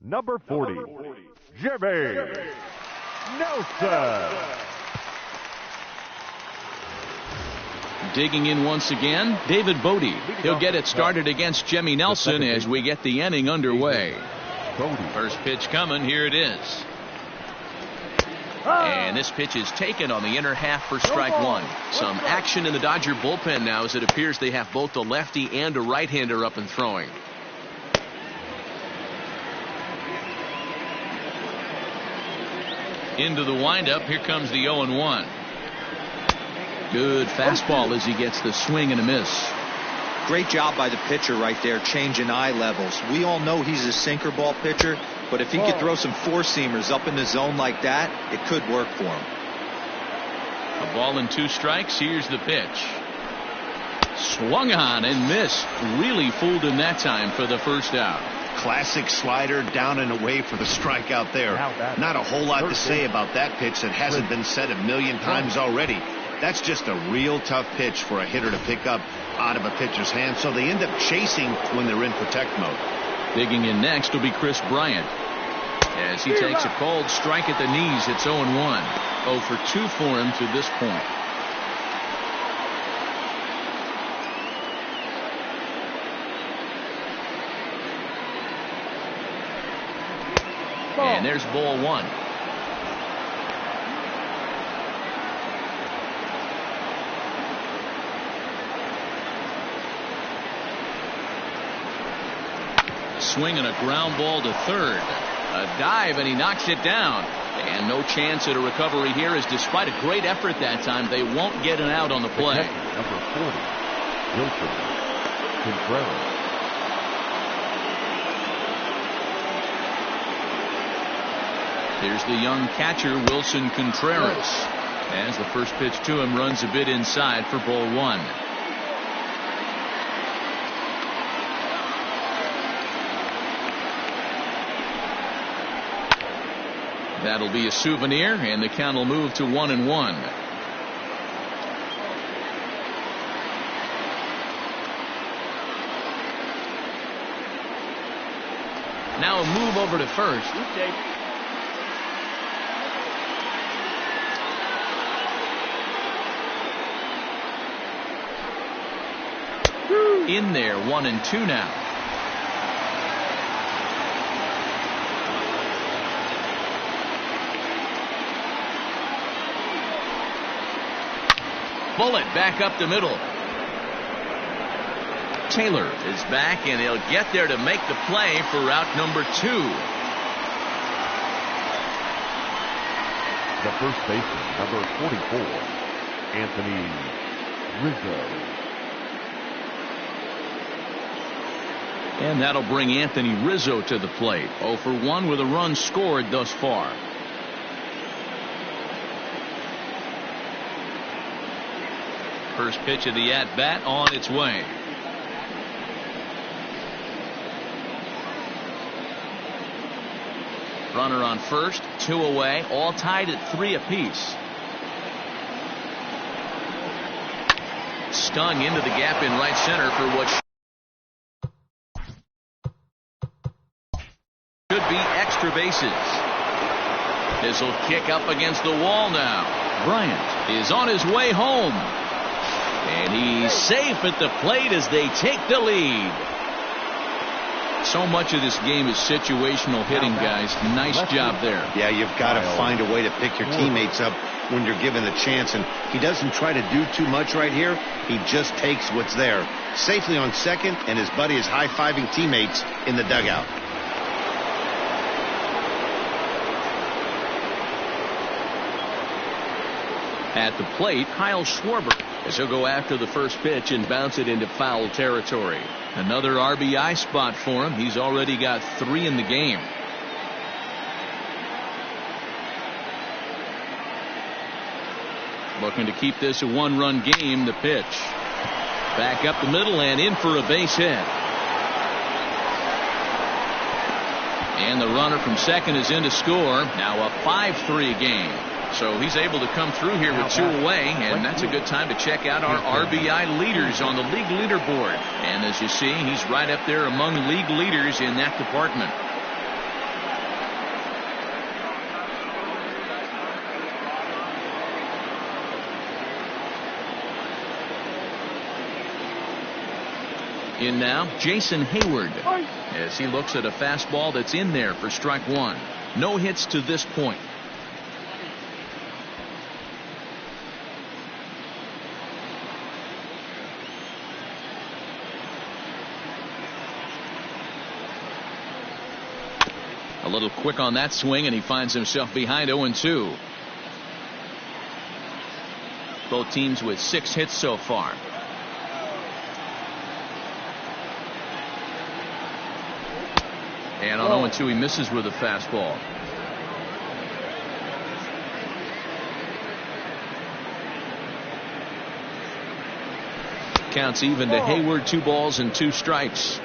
Number 40, Jimmy Nelson. Digging in once again, David Bodie. He'll get it started against Jimmy Nelson as we get the inning underway. First pitch coming. Here it is. And this pitch is taken on the inner half for strike one. Some action in the Dodger bullpen now as it appears they have both a lefty and a right-hander up and throwing. Into the windup. Here comes the 0-1. Good fastball as he gets the swing and a miss. Great job by the pitcher right there, changing eye levels. We all know he's a sinker ball pitcher, but if he could throw some four-seamers up in the zone like that, it could work for him. A ball and 2 strikes. Here's the pitch. Swung on and missed. Really fooled him that time for the first out. Classic slider down and away for the strikeout there. Not a whole lot to say about that pitch that hasn't been said a million times already. That's just a real tough pitch for a hitter to pick up out of a pitcher's hand, so they end up chasing when they're in protect mode. Digging in next will be Chris Bryant. As he takes a cold strike at the knees, it's 0-1. 0 for 2 for him to this point. And there's ball 1. Swinging a ground ball to third. A dive and he knocks it down. And no chance at a recovery here, as despite a great effort that time, they won't get an out on the play. Number 40, Wilson Contreras. Here's the young catcher, Wilson Contreras. As the first pitch to him runs a bit inside for ball 1. That'll be a souvenir, and the count will move to 1-1. Now a move over to first. In there, 1-2 now. Bullet back up the middle. Taylor is back, and he'll get there to make the play for route number 2. The first baseman, number 44, Anthony Rizzo. And that'll bring Anthony Rizzo to the plate. 0 for 1 with a run scored thus far. First pitch of the at-bat on its way. Runner on first, 2 away, all tied at 3 apiece. Stung into the gap in right center for what should be extra bases. This will kick up against the wall now. Bryant is on his way home. And he's safe at the plate as they take the lead. So much of this game is situational hitting, guys. Nice job there. Yeah, you've got to find a way to pick your teammates up when you're given the chance. And he doesn't try to do too much right here. He just takes what's there. Safely on second, and his buddy is high-fiving teammates in the dugout. At the plate, Kyle Schwarber, as he'll go after the first pitch and bounce it into foul territory. Another RBI spot for him. He's already got 3 in the game. Looking to keep this a 1-run game. The pitch. Back up the middle and in for a base hit. And the runner from second is in to score. Now a 5-3 game. So he's able to come through here with 2 away, and that's a good time to check out our RBI leaders on the league leaderboard. And as you see, he's right up there among league leaders in that department. In now, Jason Hayward, as he looks at a fastball that's in there for strike one. No hits to this point. A little quick on that swing, and he finds himself behind 0-2. Both teams with 6 hits so far. And on 0-2, he misses with a fastball. Counts even to Hayward, 2 balls and 2 strikes.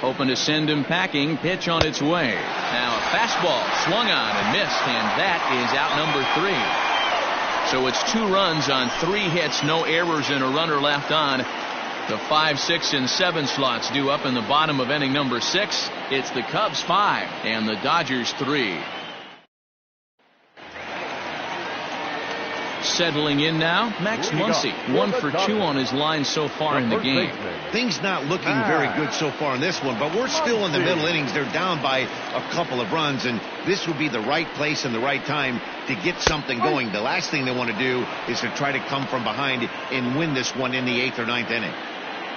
Hoping to send him packing. Pitch on its way. Now a fastball swung on and missed, and that is out number 3. So it's 2 runs on 3 hits, no errors, and a runner left on. The 5, 6, and 7 slots due up in the bottom of inning number 6. It's the Cubs 5 and the Dodgers 3. Settling in now, Max Muncy, 1 for 2 on his line so far in the game. Things not looking very good so far in this one, but we're still in the middle innings. They're down by a couple of runs, and this would be the right place and the right time to get something going. The last thing they want to do is to try to come from behind and win this one in the 8th or 9th inning.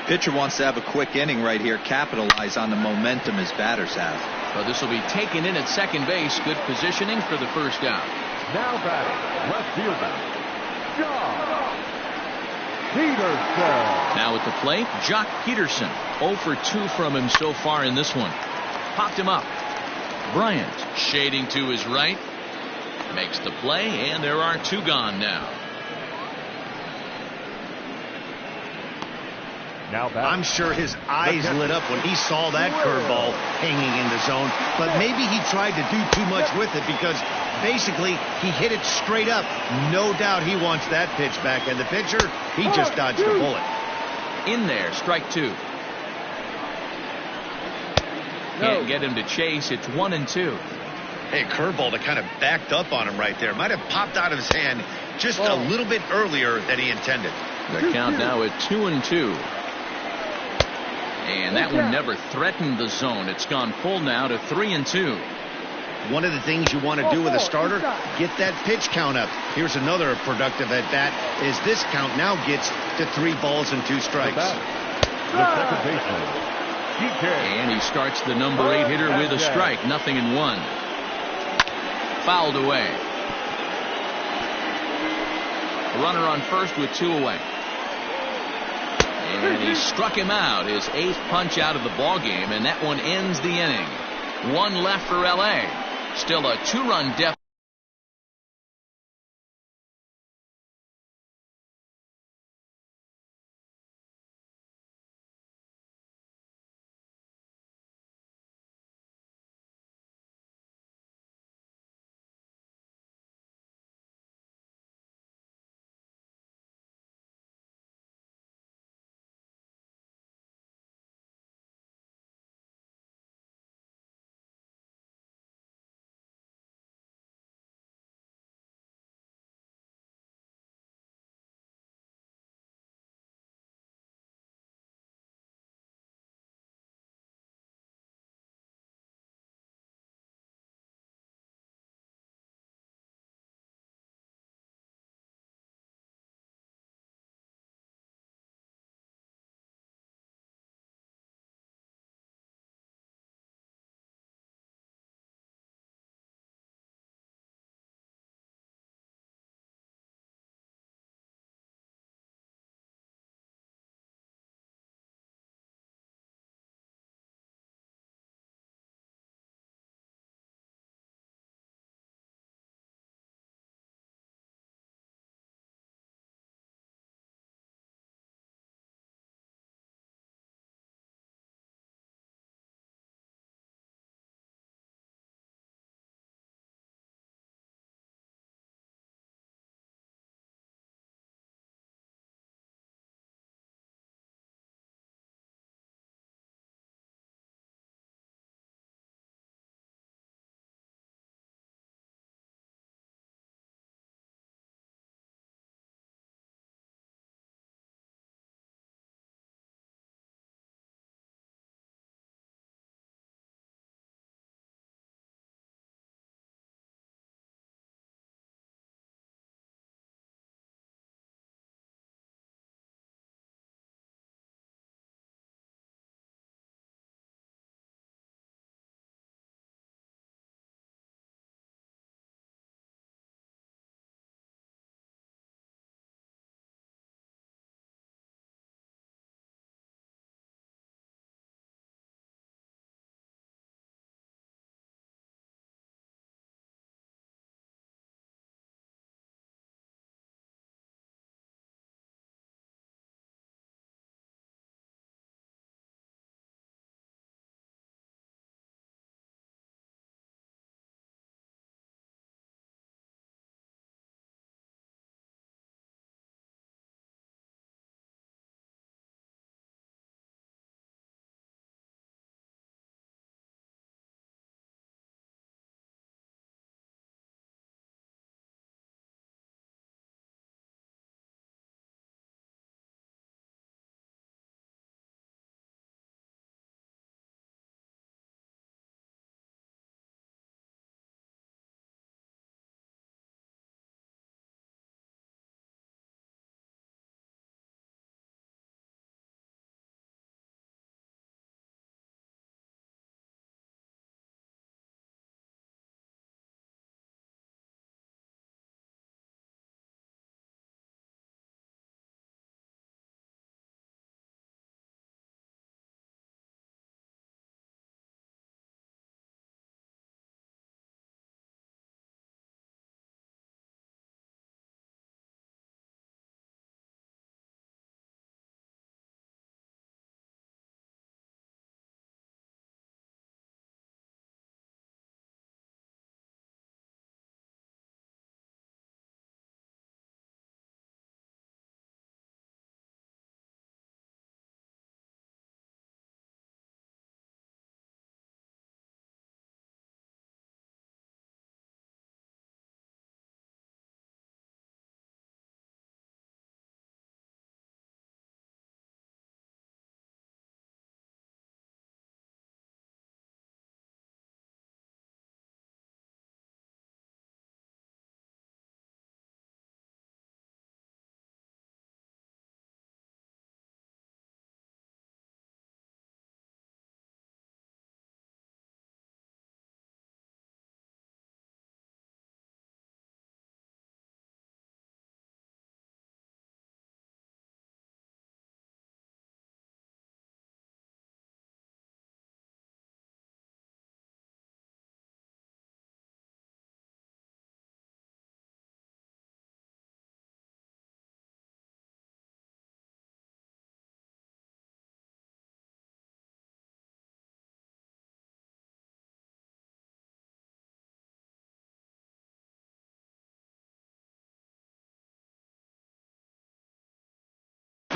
Pitcher wants to have a quick inning right here, capitalize on the momentum his batters have. Well, this will be taken in at second base. Good positioning for the first out. Now batting, left fielder, Jock Peterson. Now at the plate, Jock Peterson. 0 for 2 from him so far in this one. Popped him up. Bryant shading to his right. Makes the play, and there are 2 gone now. I'm sure his eyes lit up when he saw that curveball hanging in the zone, but maybe he tried to do too much with it because basically he hit it straight up. No doubt he wants that pitch back, and the pitcher, he just dodged the bullet. In there, strike 2. Can't get him to chase. It's 1-2. Hey, curveball that kind of backed up on him right there. Might have popped out of his hand just a little bit earlier than he intended. The count now at 2-2. And that one never threatened the zone. It's gone full now to 3-2. One of the things you want to do with a starter, get that pitch count up. Here's another productive at bat as this count now gets to 3 balls and 2 strikes. The second baseman, and he starts the number 8 hitter with a strike. 0-1. Fouled away. Runner on first with 2 away. And he struck him out, his 8th punch out of the ball game, and that one ends the inning. 1 left for LA. Still a 2-run deficit.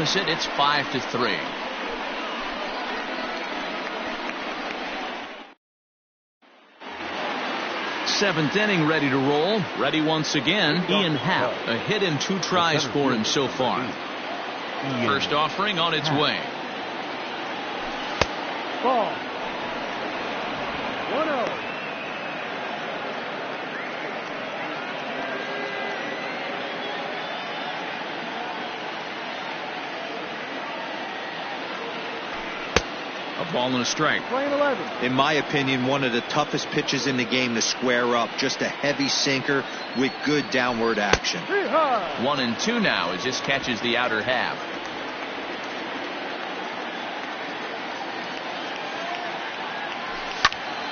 deficit. It's 5-3. Seventh inning, ready to roll. Ready once again. Ian Happ, a hit in 2 tries for him so far. First offering on its way. Ball. 1-0. A ball and a strike. Playing 11. In my opinion, one of the toughest pitches in the game to square up. Just a heavy sinker with good downward action. 1-2 now. It just catches the outer half.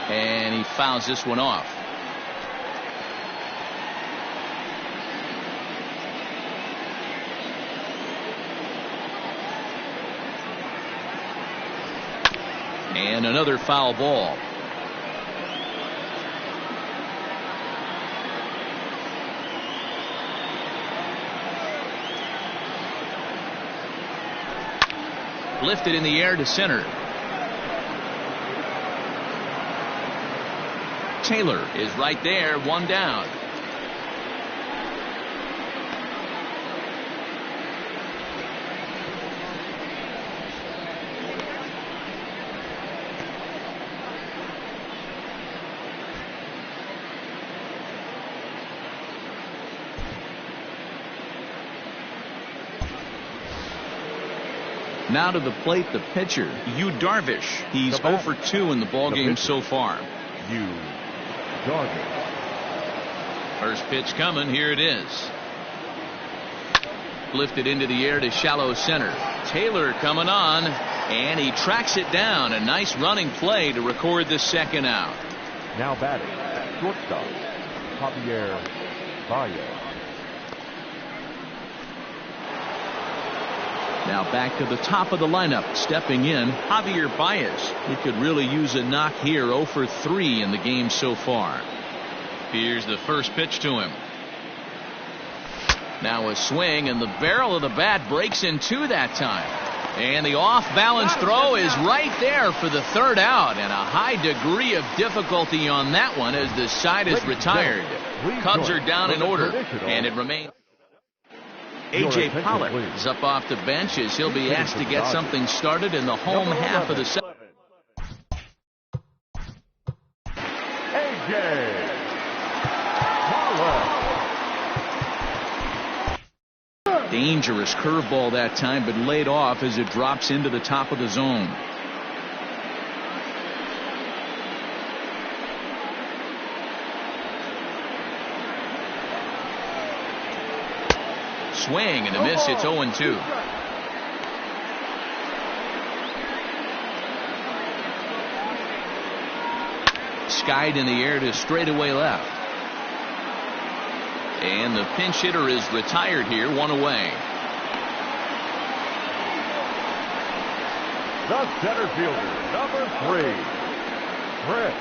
And he fouls this one off. And another foul ball. Lifted in the air to center. Taylor is right there, 1 down. Now to the plate, the pitcher, Yu Darvish. He's 0 for 2 in the ballgame so far. Yu Darvish. First pitch coming. Here it is. Lifted into the air to shallow center. Taylor coming on, and he tracks it down. A nice running play to record the second out. Now batting, shortstop, Javier Baez. Now back to the top of the lineup. Stepping in, Javier Baez. He could really use a knock here. 0 for 3 in the game so far. Here's the first pitch to him. Now a swing, and the barrel of the bat breaks in 2 that time. And the off-balance throw is right there for the third out. And a high degree of difficulty on that one as the side is retired. Cubs are down in order, and it remains. A.J. Pollock is up off the bench as he'll be asked to get something started in the home half of the seventh. A.J. Pollock. Dangerous curveball that time, but laid off as it drops into the top of the zone. Swing and a miss. It's 0-2. Skied in the air to straightaway left. And the pinch hitter is retired here, 1 away. The center fielder, number 3, Chris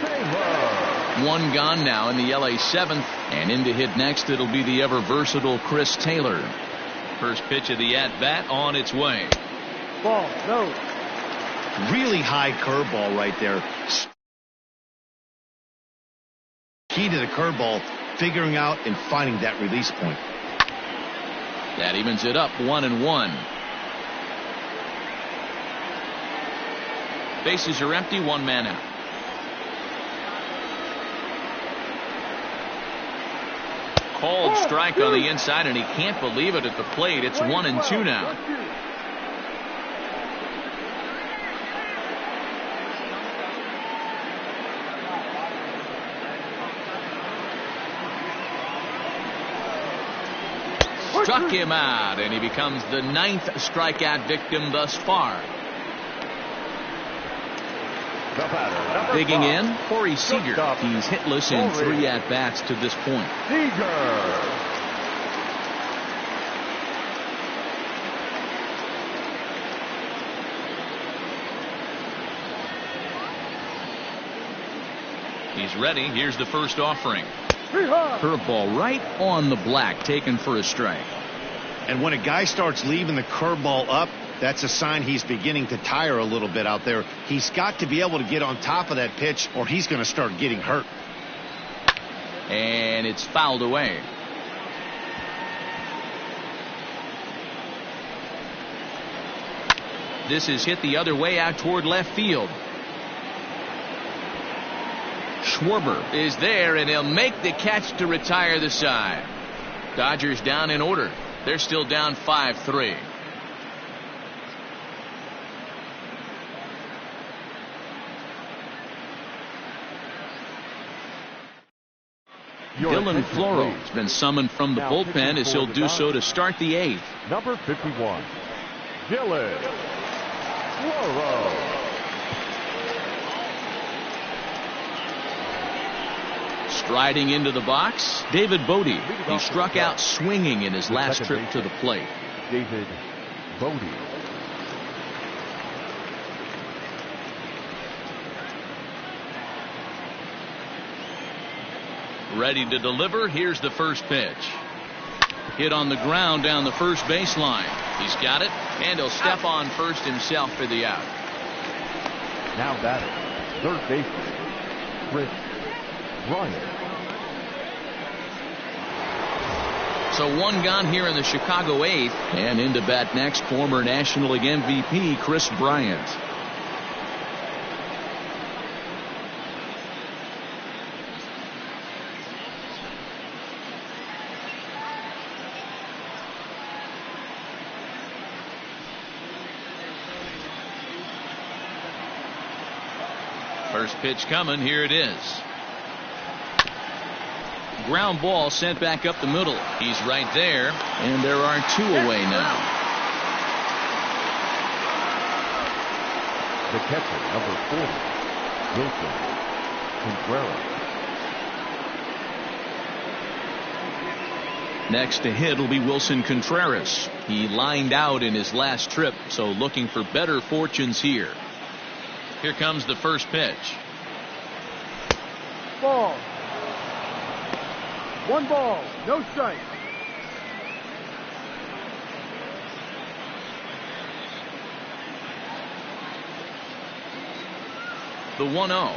Taylor. 1 gone now in the LA 7th, and in to hit next it'll be the ever versatile Chris Taylor. First pitch of the at-bat on its way. Ball, no. Really high curveball right there. Key to the curveball, figuring out and finding that release point. That evens it up, 1-1. Bases are empty, 1 man out. Called strike on the inside, and he can't believe it at the plate. It's 1-2 now. Struck him out, and he becomes the 9th strikeout victim thus far. Digging in, Corey Seager. He's hitless in 3 at-bats to this point. Seager. He's ready. Here's the first offering. Curveball right on the black, taken for a strike. And when a guy starts leaving the curveball up, that's a sign he's beginning to tire a little bit out there. He's got to be able to get on top of that pitch or he's going to start getting hurt. And it's fouled away. This is hit the other way out toward left field. Schwarber is there, and he'll make the catch to retire the side. Dodgers down in order. They're still down 5-3. Dylan Floro has been summoned from the bullpen as he'll do so to start the 8th. Number 51, Dylan Floro. Striding into the box, David Bodie. He struck out swinging in his last trip to the plate. David Bodie. Ready to deliver. Here's the first pitch. Hit on the ground down the first baseline. He's got it, and he'll step on first himself for the out. Now batting, third baseman, Chris Bryant. So one gone here in the Chicago 8th, and into bat next, former National League MVP Chris Bryant. First pitch coming. Here it is. Ground ball sent back up the middle. He's right there, and there are 2 away now. The catcher, number 40, Wilson Contreras. Next to hit will be Wilson Contreras. He lined out in his last trip, so looking for better fortunes here. Here comes the first pitch. Ball. 1 ball, no strike. The 1-0.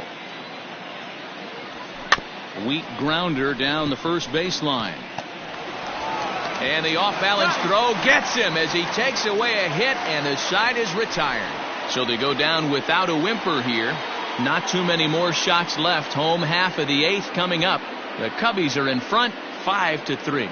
Weak grounder down the first baseline. And the off-balance throw gets him as he takes away a hit, and the side is retired. So they go down without a whimper here. Not too many more shots left. Home half of the 8th coming up. The Cubbies are in front 5-3.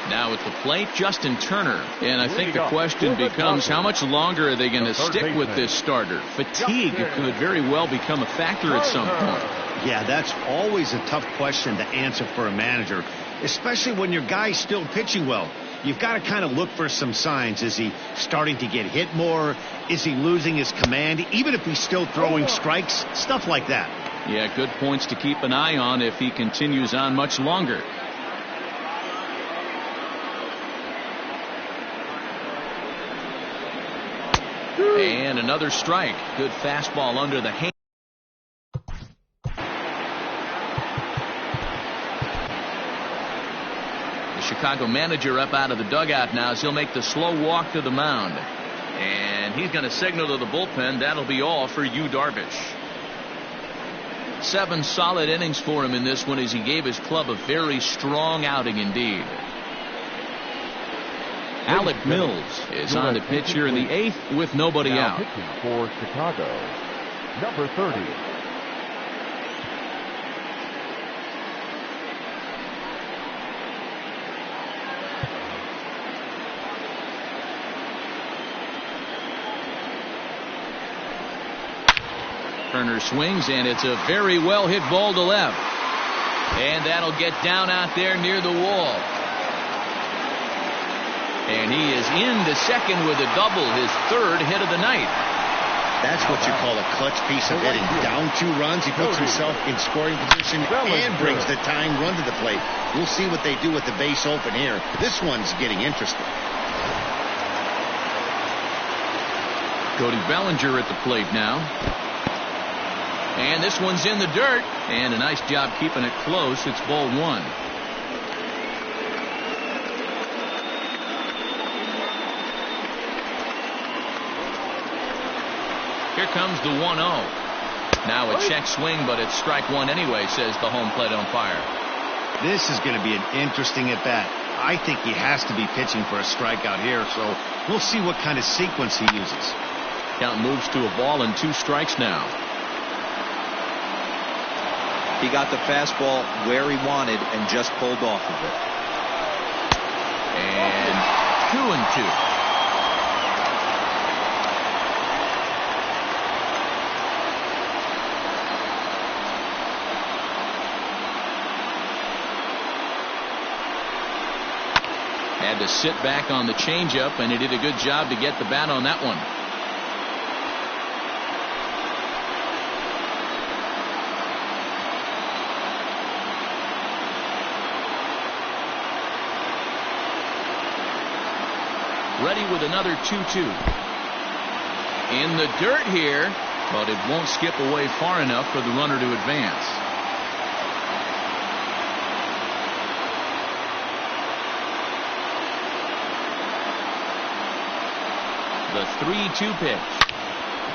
Now at the plate, Justin Turner. And I think the question becomes, how much longer are they going to stick with this starter? Fatigue could very well become a factor at some point. Yeah, that's always a tough question to answer for a manager, especially when your guy's still pitching well. You've got to kind of look for some signs. Is he starting to get hit more? Is he losing his command? Even if he's still throwing strikes, stuff like that. Yeah, good points to keep an eye on if he continues on much longer. And another strike. Good fastball under the hand. The Chicago manager up out of the dugout now as he'll make the slow walk to the mound. And he's going to signal to the bullpen. That'll be all for Yu Darvish. 7 solid innings for him in this one as he gave his club a very strong outing indeed. Alec Mills is on the pitch here in the 8th with nobody out. Pitching for Chicago, number 30. Turner swings, and it's a very well hit ball to left. And that'll get down out there near the wall. And he is into second with a double, his 3rd hit of the night. That's what you call a clutch piece of hitting. Down 2 runs, he puts himself in scoring position and brings the tying run to the plate. We'll see what they do with the base open here. This one's getting interesting. Cody Bellinger at the plate now. And this one's in the dirt. And a nice job keeping it close. It's ball 1. Here comes the 1-0. Now a check swing, but it's strike one anyway, says the home plate umpire. This is going to be an interesting at bat. I think he has to be pitching for a strikeout here, so we'll see what kind of sequence he uses. Count moves to a ball and 2 strikes now. He got the fastball where he wanted and just pulled off of it. And 2-2. Had to sit back on the changeup, and he did a good job to get the bat on that one. Ready with another 2-2. In the dirt here, but it won't skip away far enough for the runner to advance. The 3-2 pitch.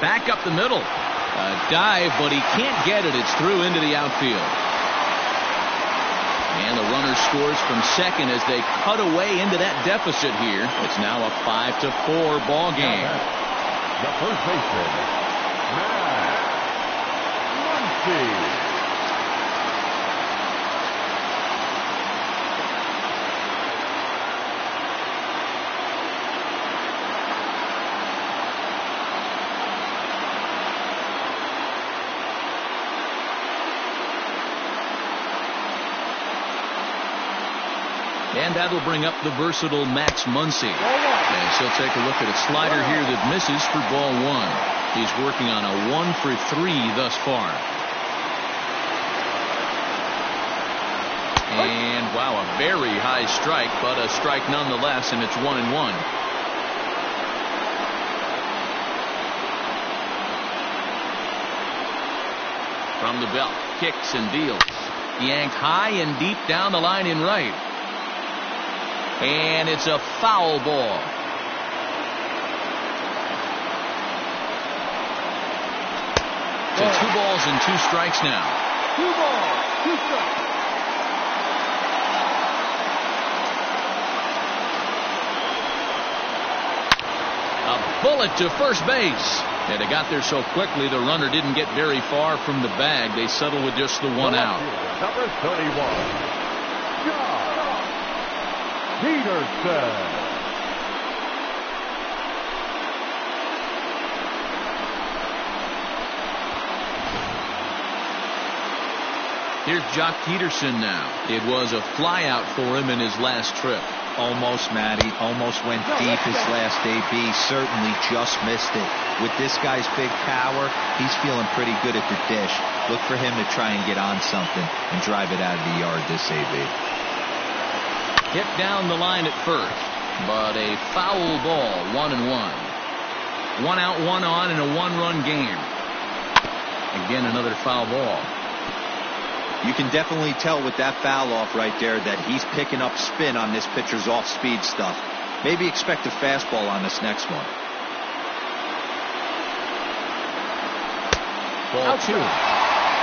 Back up the middle. A dive, but he can't get it. It's through into the outfield. And the runner scores from second as they cut away into that deficit here. It's now a 5-4 ball game. The first baseman, Matt Muncy. And that'll bring up the versatile Max Muncy. And she'll take a look at a slider here that misses for ball 1. He's working on a 1-for-3 thus far. And wow, a very high strike, but a strike nonetheless, and it's 1-1. From the belt, kicks and deals. Yanked high and deep down the line in right. And it's a foul ball. So 2 balls and 2 strikes now. 2 balls, 2 strikes. A bullet to first base. And they got there so quickly the runner didn't get very far from the bag. They settled with just the 1 out. Number 31. Shawn Peterson. Here's Jock Peterson now. It was a flyout for him in his last trip. Almost, Matty. Almost went deep his last AB. Certainly just missed it. With this guy's big power, he's feeling pretty good at the dish. Look for him to try and get on something and drive it out of the yard this AB. Hit down the line at first, but a foul ball, 1-1. 1 out, 1 on in a 1-run game. Again, another foul ball. You can definitely tell with that foul off right there that he's picking up spin on this pitcher's off-speed stuff. Maybe expect a fastball on this next one. Ball 2.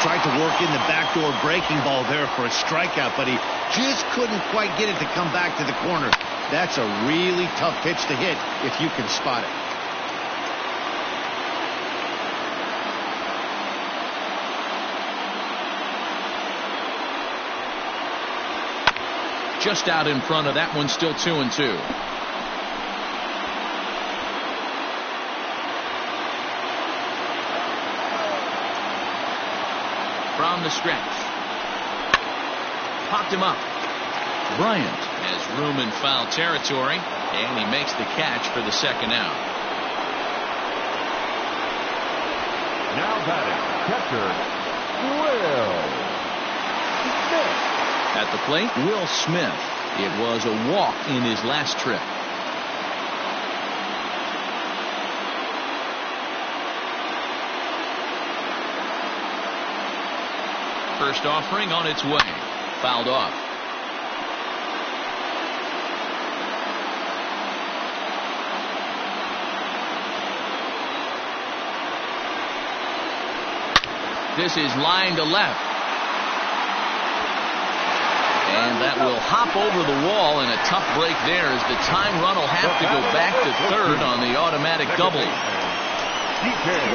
Tried to work in the backdoor breaking ball there for a strikeout, but he just couldn't quite get it to come back to the corner. That's a really tough pitch to hit if you can spot it. Just out in front of that one, still 2-2. From the stretch. Popped him up. Bryant has room in foul territory, and he makes the catch for the second out. Now batting, catcher, Will Smith. At the plate, Will Smith. It was a walk in his last trip. First offering on its way. Fouled off. This is line to left. And that will hop over the wall, and a tough break there as the time run will have to go back to third on the automatic double.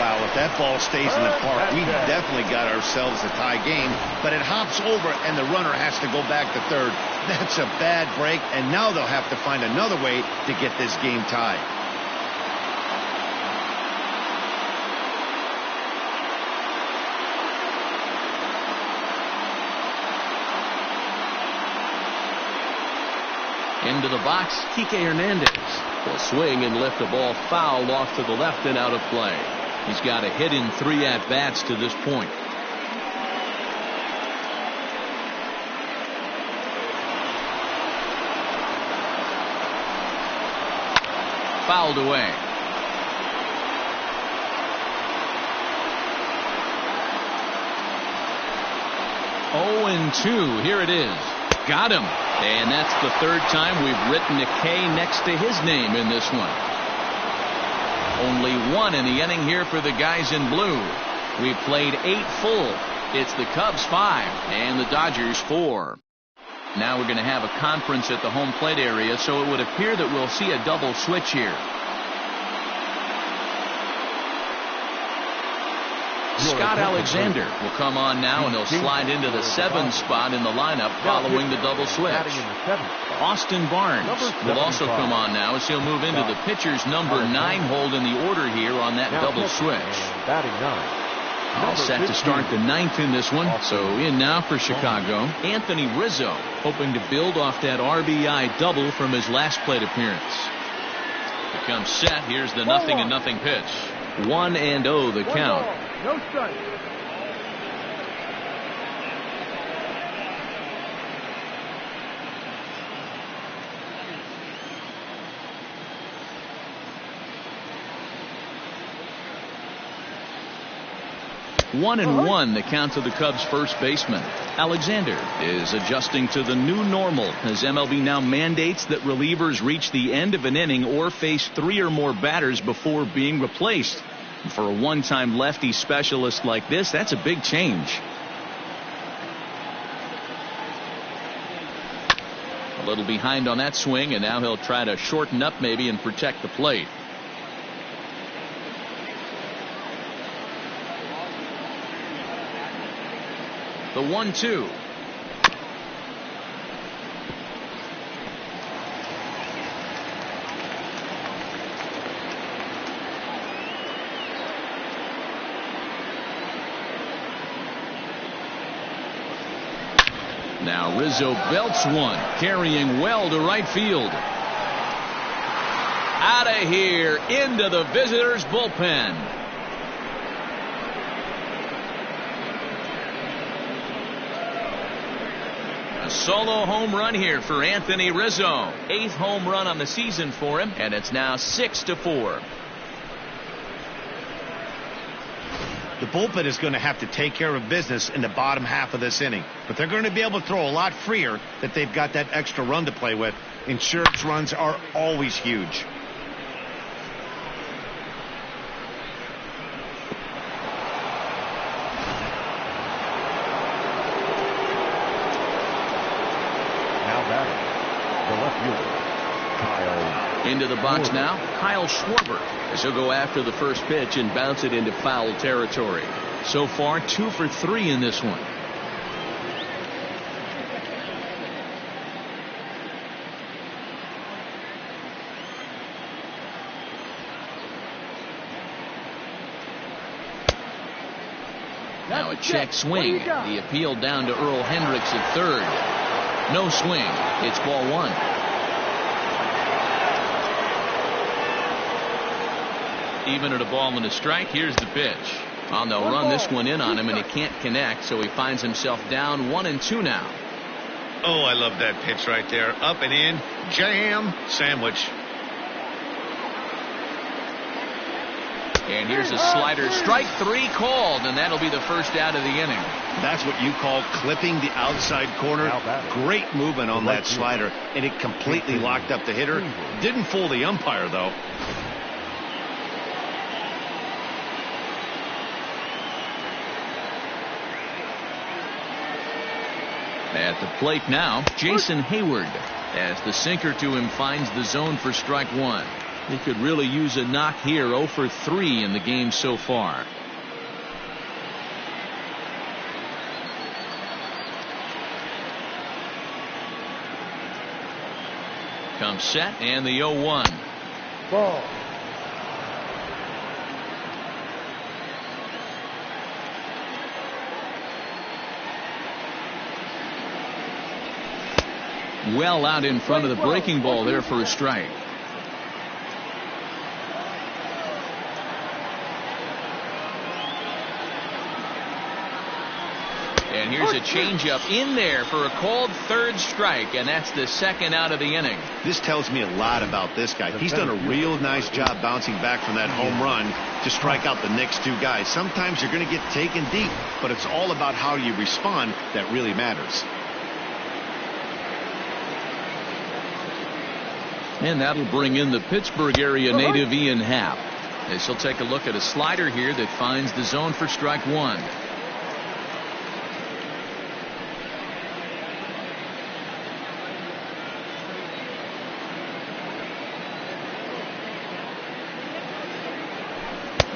Wow, if that ball stays in the park, we definitely got ourselves a tie game, but it hops over and the runner has to go back to third. That's a bad break, and now they'll have to find another way to get this game tied. Into the box, Kike Hernandez will swing and lift the ball foul off to the left and out of play. He's got a hit in 3 at-bats to this point. Fouled away. Oh, and 2. Here it is. Got him. And that's the third time we've written a K next to his name in this one. Only 1 in the inning here for the guys in blue. We've played 8 full. It's the Cubs 5 and the Dodgers 4. Now we're going to have a conference at the home plate area, so it would appear that we'll see a double switch here. Scott Alexander will come on now, and he'll slide into the 7th spot in the lineup following the double switch. Austin Barnes will also come on now as he'll move into the pitcher's number 9 hold in the order here on that double switch. All set to start the 9th in this one. So in now for Chicago, Anthony Rizzo, hoping to build off that RBI double from his last plate appearance. Becomes set. Here's the 0-0 pitch. 1-0 the count. No strike. One and one, the count to the Cubs' first baseman. Alexander is adjusting to the new normal as MLB now mandates that relievers reach the end of an inning or face 3 or more batters before being replaced. For a one-time lefty specialist like this, that's a big change. A little behind on that swing, and now he'll try to shorten up maybe and protect the plate. The 1-2. Now Rizzo belts one, carrying well to right field. Out of here, into the visitors' bullpen. A solo home run here for Anthony Rizzo. 8th home run on the season for him, and it's now 6-4. The bullpen is going to have to take care of business in the bottom half of this inning, but they're going to be able to throw a lot freer that they've got that extra run to play with. Insurance runs are always huge. Into the box now, Kyle Schwarber, as he'll go after the first pitch and bounce it into foul territory. So far, 2 for 3 in this one. Now a check swing. The appeal down to Earl Hendricks at third. No swing. It's ball 1. Even at a ball and a strike, here's the pitch. Oh, they'll run this one in on him, and he can't connect, so he finds himself down 1-2 now. Oh, I love that pitch right there. Up and in, jam, sandwich. And here's a slider. Strike 3 called, and that'll be the first out of the inning. That's what you call clipping the outside corner. Great movement on that slider, and it completely locked up the hitter. Didn't fool the umpire, though. At the plate now, Jason Hayward, as the sinker to him finds the zone for strike one. He could really use a knock here. 0 for 3 in the game so far. Comes set and the 0-1. Ball. Well out in front of the breaking ball there for a strike. And here's a changeup in there for a called third strike, and that's the second out of the inning. This tells me a lot about this guy. He's done a real nice job bouncing back from that home run to strike out the next two guys. Sometimes you're going to get taken deep, but it's all about how you respond that really matters. And that'll bring in the Pittsburgh area native Ian Happ, as he'll take a look at a slider here that finds the zone for strike one.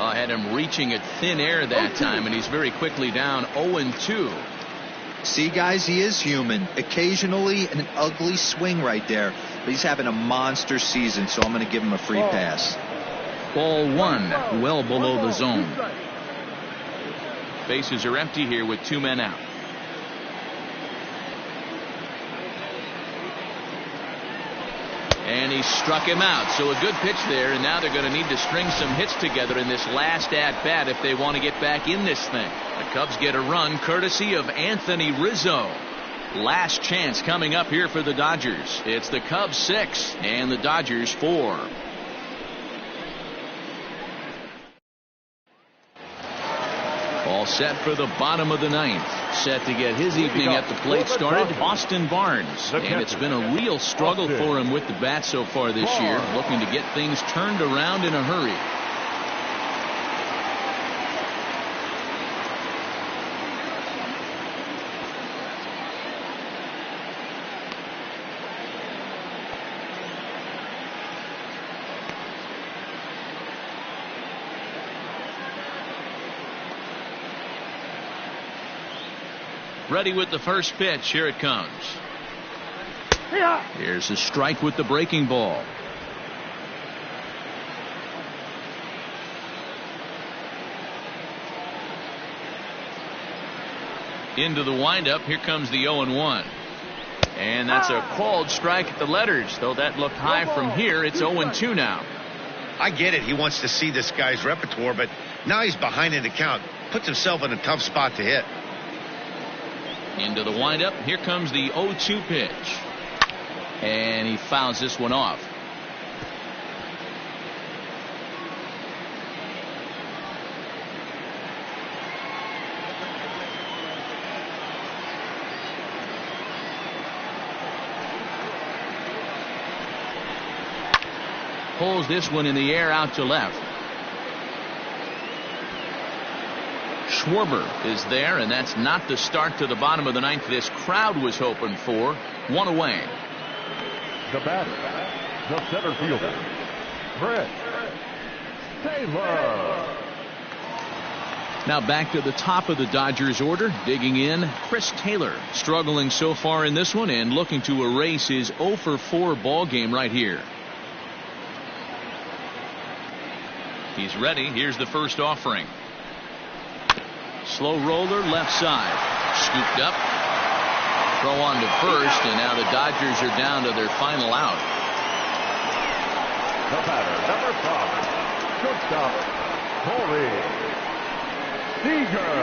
I had him reaching at thin air that time, and he's very quickly down 0-2. See, guys, he is human. Occasionally an ugly swing right there, but he's having a monster season, so I'm going to give him a free pass. Ball one, well below the zone. Bases are empty here with 2 men out. And he struck him out. So a good pitch there, and now they're going to need to string some hits together in this last at-bat if they want to get back in this thing. The Cubs get a run courtesy of Anthony Rizzo. Last chance coming up here for the Dodgers. It's the Cubs 6 and the Dodgers 4. All set for the bottom of the ninth. Set to get his evening at the plate started, Austin Barnes. And it's been a real struggle for him with the bat so far this year, looking to get things turned around in a hurry. Ready with the first pitch. Here it comes. Here's a strike with the breaking ball. Into the windup. Here comes the 0-1. And that's a called strike at the letters, though that looked high from here. It's 0-2 now. I get it. He wants to see this guy's repertoire, but now he's behind in the count. Puts himself in a tough spot to hit. Into the windup. Here comes the 0-2 pitch. And he fouls this one off. Pulls this one in the air out to left. Schwarber is there, and that's not the start to the bottom of the ninth this crowd was hoping for. One away. The batter, the center fielder, Chris Taylor. Now back to the top of the Dodgers order. Digging in, Chris Taylor, struggling so far in this one and looking to erase his 0-for-4 ball game right here. He's ready. Here's the first offering. Slow roller left side. Scooped up. Throw on to first, and now the Dodgers are down to their final out. The batter, number 5, shortstop, Corey Seager.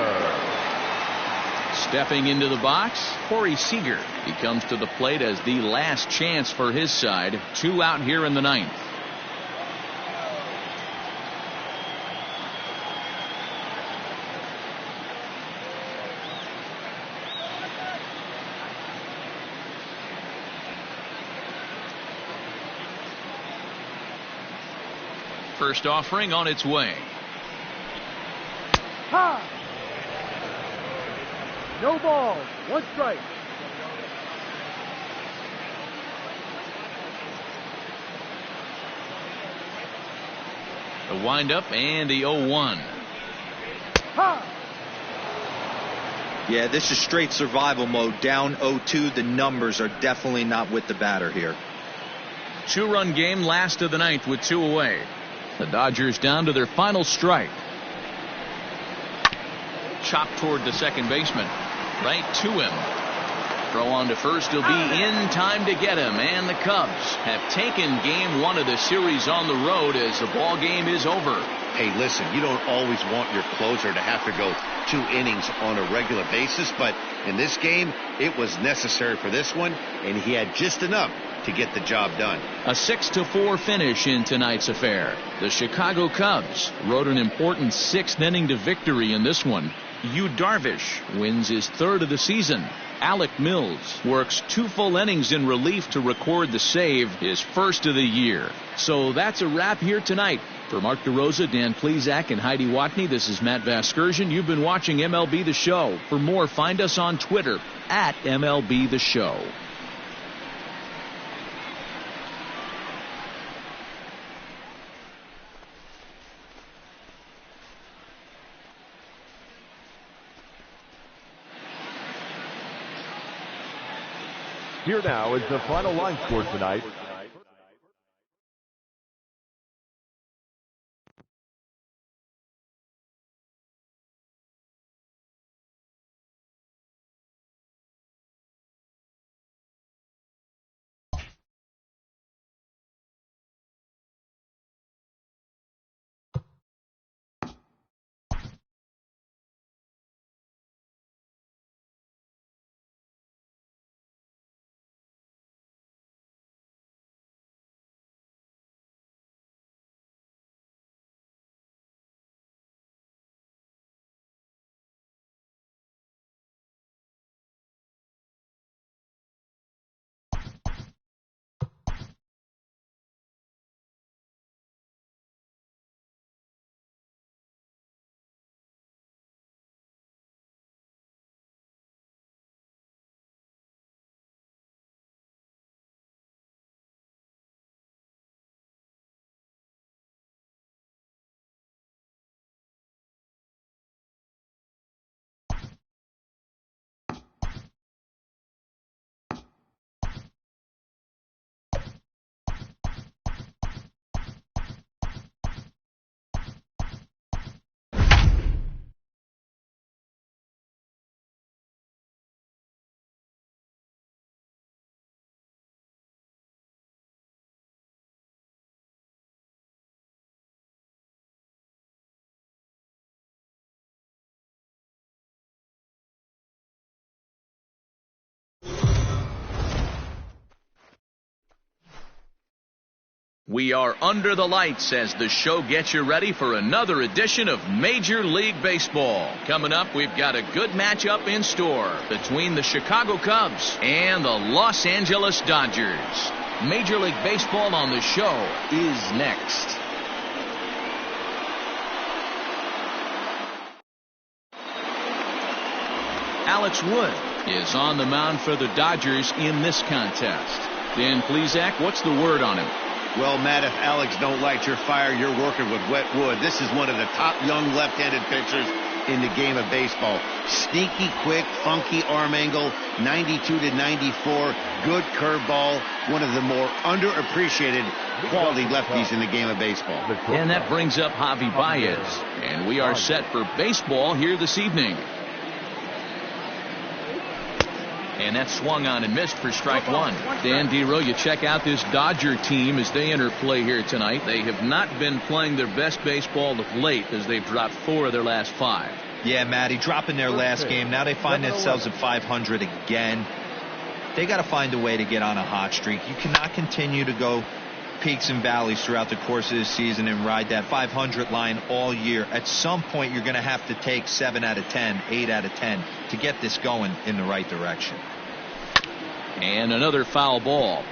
Stepping into the box, Corey Seager. He comes to the plate as the last chance for his side. 2 out here in the ninth. First offering on its way. Ha! No ball. 1 strike. The windup and the 0-1. Yeah, this is straight survival mode. Down 0-2. The numbers are definitely not with the batter here. 2-run game, last of the ninth with 2 away. The Dodgers down to their final strike. Chopped toward the second baseman. Right to him. Throw on to first. He'll be in time to get him. And the Cubs have taken game 1 of the series on the road as the ball game is over. Hey, listen, you don't always want your closer to have to go 2 innings on a regular basis, but in this game, it was necessary for this one, and he had just enough to get the job done. A 6-4 finish in tonight's affair. The Chicago Cubs rode an important 6th inning to victory in this one. Yu Darvish wins his 3rd of the season. Alec Mills works 2 full innings in relief to record the save, his 1st of the year. So that's a wrap here tonight. For Mark DeRosa, Dan Plesac, and Heidi Watney, this is Matt Vasgersian. You've been watching MLB The Show. For more, find us on Twitter at MLB The Show. Here now is the final line score tonight. We are under the lights as the show gets you ready for another edition of Major League Baseball. Coming up, we've got a good matchup in store between the Chicago Cubs and the Los Angeles Dodgers. Major League Baseball on the show is next. Alex Wood is on the mound for the Dodgers in this contest. Dan Plesac, what's the word on him? Well, Matt, if Alex don't light your fire, you're working with wet wood. This is one of the top young left-handed pitchers in the game of baseball. Sneaky, quick, funky arm angle, 92 to 94, good curveball, one of the more underappreciated quality lefties in the game of baseball. And that brings up Javi Baez, and we are set for baseball here this evening. And that swung on and missed for strike 1. Dan Dero, you check out this Dodger team as they enter play here tonight. They have not been playing their best baseball of late as they've dropped 4 of their last 5. Yeah, Matty, dropping their last game. Now they find themselves at 500 again. They got to find a way to get on a hot streak. You cannot continue to go peaks and valleys throughout the course of the season and ride that 500 line all year. At some point, you're going to have to take 7 out of 10, 8 out of 10 to get this going in the right direction. And another foul ball.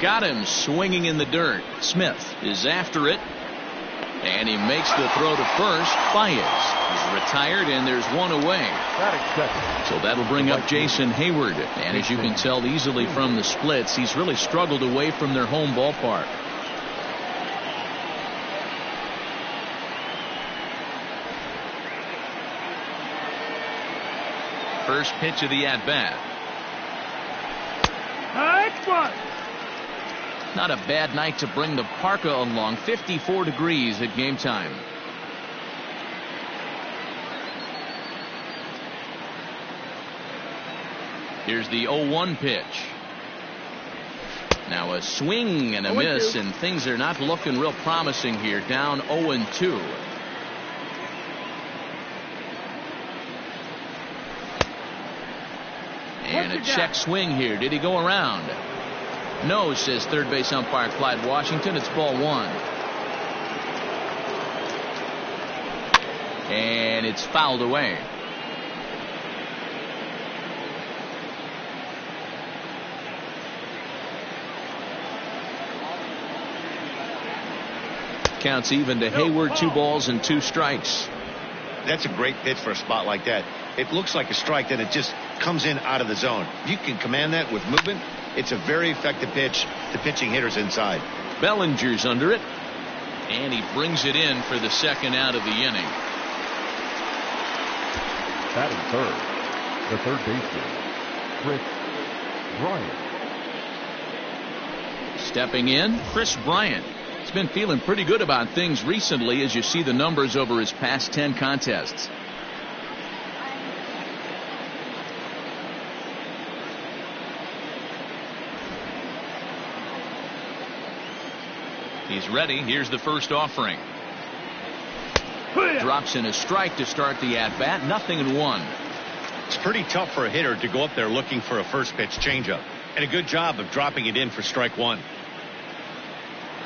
Got him swinging in the dirt. Smith is after it. And he makes the throw to first. Baez is retired, and there's one away. So that'll bring up Jason Hayward. And as you can tell easily from the splits, he's really struggled away from their home ballpark. First pitch of the at-bat. Not a bad night to bring the parka along. 54 degrees at game time. Here's the 0-1 pitch. Now a swing and a miss, and things are not looking real promising here. Down 0-2. And a check swing here. Did he go around? No, says third base umpire Clyde Washington. It's ball one. And it's fouled away. Counts even to Hayward. 2 balls and 2 strikes. That's a great pitch for a spot like that. It looks like a strike, then it just comes in out of the zone. If you can command that with movement, it's a very effective pitch to pitching hitters inside. Bellinger's under it, and he brings it in for the second out of the inning. Batting third, the third baseman, Chris Bryant. Stepping in, Chris Bryant. He's been feeling pretty good about things recently as you see the numbers over his past 10 contests. He's ready. Here's the first offering. Drops in a strike to start the at-bat. 0-1. It's pretty tough for a hitter to go up there looking for a first pitch changeup. And a good job of dropping it in for strike one.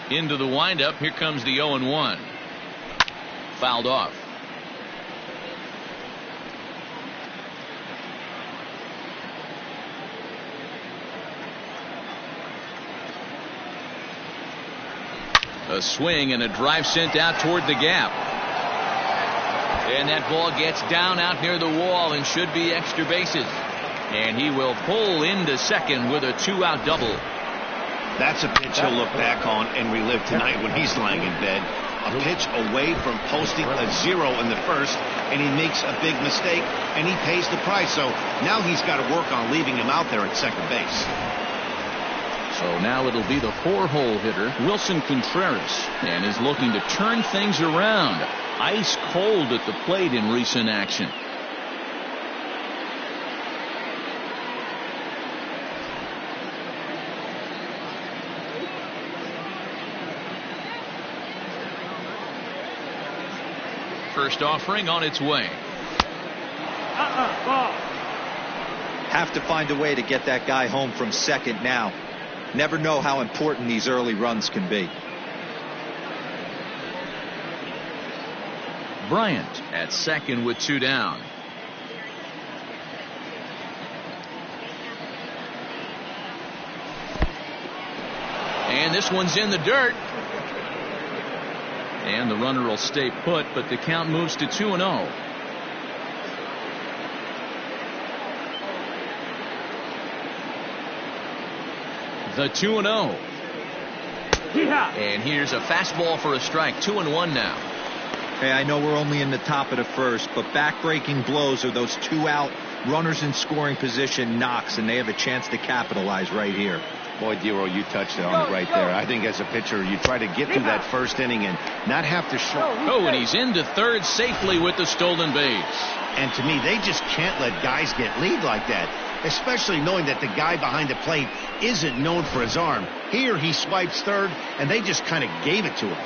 Into the windup. Here comes the 0-1. Fouled off. A swing and a drive sent out toward the gap. And that ball gets down out near the wall and should be extra bases. And he will pull into second with a 2-out double. That's a pitch he'll look back on and relive tonight when he's lying in bed. A pitch away from posting a 0 in the first, and he makes a big mistake, and he pays the price. So now he's got to work on leaving him out there at second base. So now it'll be the 4-hole hitter, Wilson Contreras, and is looking to turn things around. Ice cold at the plate in recent action. First offering on its way. Ball. Have to find a way to get that guy home from second now. Never know how important these early runs can be. Bryant at second with 2 down. And this one's in the dirt. And the runner will stay put, but the count moves to 2-0. The 2-0. And here's a fastball for a strike. 2-1 now. Hey, I know we're only in the top of the first, but back-breaking blows are those 2-out runners in scoring position knocks, and they have a chance to capitalize right here. Boy, Dero, you touched it on it right there. I think as a pitcher, you try to get through that first inning and not have to show. Oh, and he's into third safely with the stolen base. And to me, they just can't let guys get lead like that, especially knowing that the guy behind the plate isn't known for his arm. Here, he swipes third, and they just kind of gave it to him.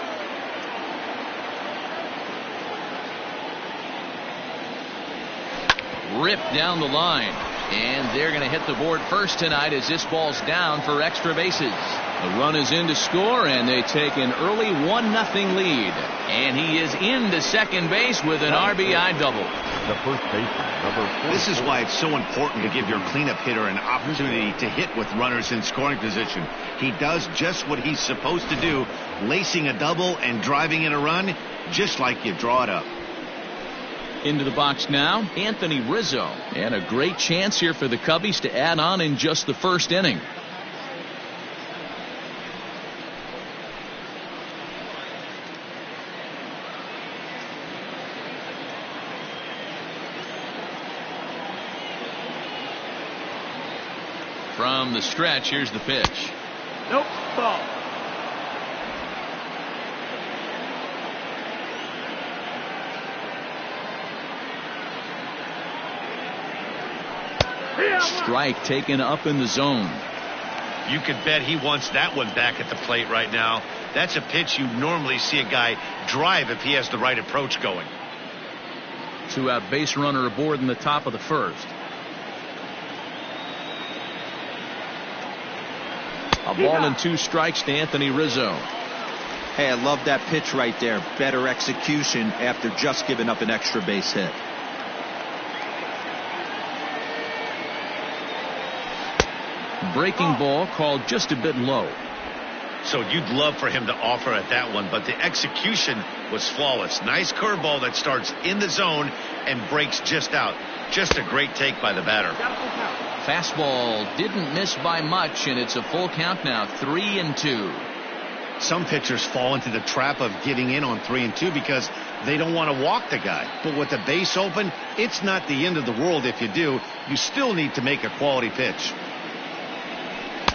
Ripped down the line. And they're going to hit the board first tonight as this ball's down for extra bases. The run is in to score, and they take an early 1-0 lead. And he is into second base with an RBI double. The first baseman, number 44. This is why it's so important to give your cleanup hitter an opportunity to hit with runners in scoring position. He does just what he's supposed to do, lacing a double and driving in a run, just like you draw it up. Into the box now, Anthony Rizzo. And a great chance here for the Cubbies to add on in just the first inning. From the stretch, here's the pitch. Nope, ball. Strike taken up in the zone. You could bet he wants that one back at the plate right now. That's a pitch you normally see a guy drive if he has the right approach going. 2-out base runner aboard in the top of the first. A ball and 2 strikes to Anthony Rizzo. Hey, I love that pitch right there. Better execution after just giving up an extra base hit. Breaking ball called just a bit low. So you'd love for him to offer at that one, but the execution was flawless. Nice curveball that starts in the zone and breaks just out. Just a great take by the batter. Fastball didn't miss by much, and it's a full count now, 3-2. Some pitchers fall into the trap of getting in on 3-2 because they don't want to walk the guy. But with the base open, it's not the end of the world if you do. You still need to make a quality pitch.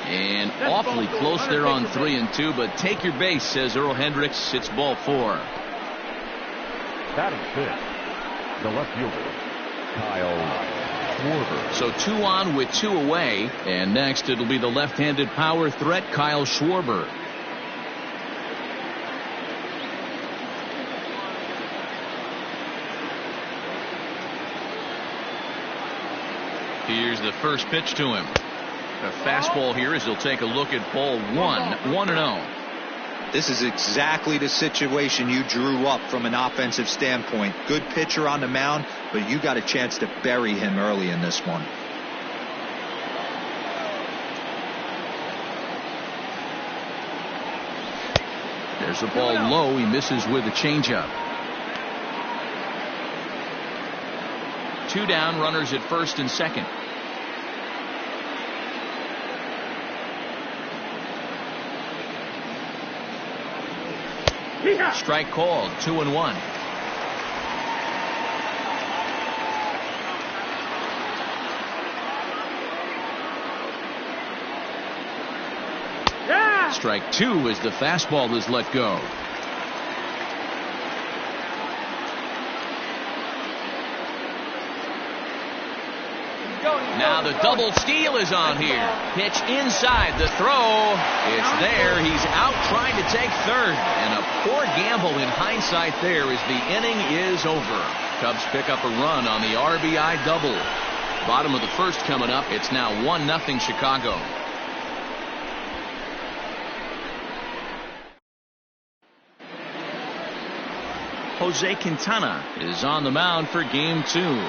And awfully close there on 3-2, but take your base, says Earl Hendricks. It's ball 4. Batting fifth, the left fielder, Kyle Schwarber. So 2 on with 2 away, and next it'll be the left-handed power threat, Kyle Schwarber. Here's the first pitch to him. A fastball here as he'll take a look at ball 1-0. This is exactly the situation you drew up from an offensive standpoint. Good pitcher on the mound, but you got a chance to bury him early in this one. There's a ball low. He misses with a changeup. 2 down, runners at first and second. Strike called, 2-1. Yeah. Strike 2 as the fastball is let go. Now the double steal is on here. Pitch inside the throw. It's there. He's out trying to take third. And a poor gamble in hindsight there as the inning is over. Cubs pick up a run on the RBI double. Bottom of the first coming up. It's now 1-0 Chicago. Jose Quintana is on the mound for game 2.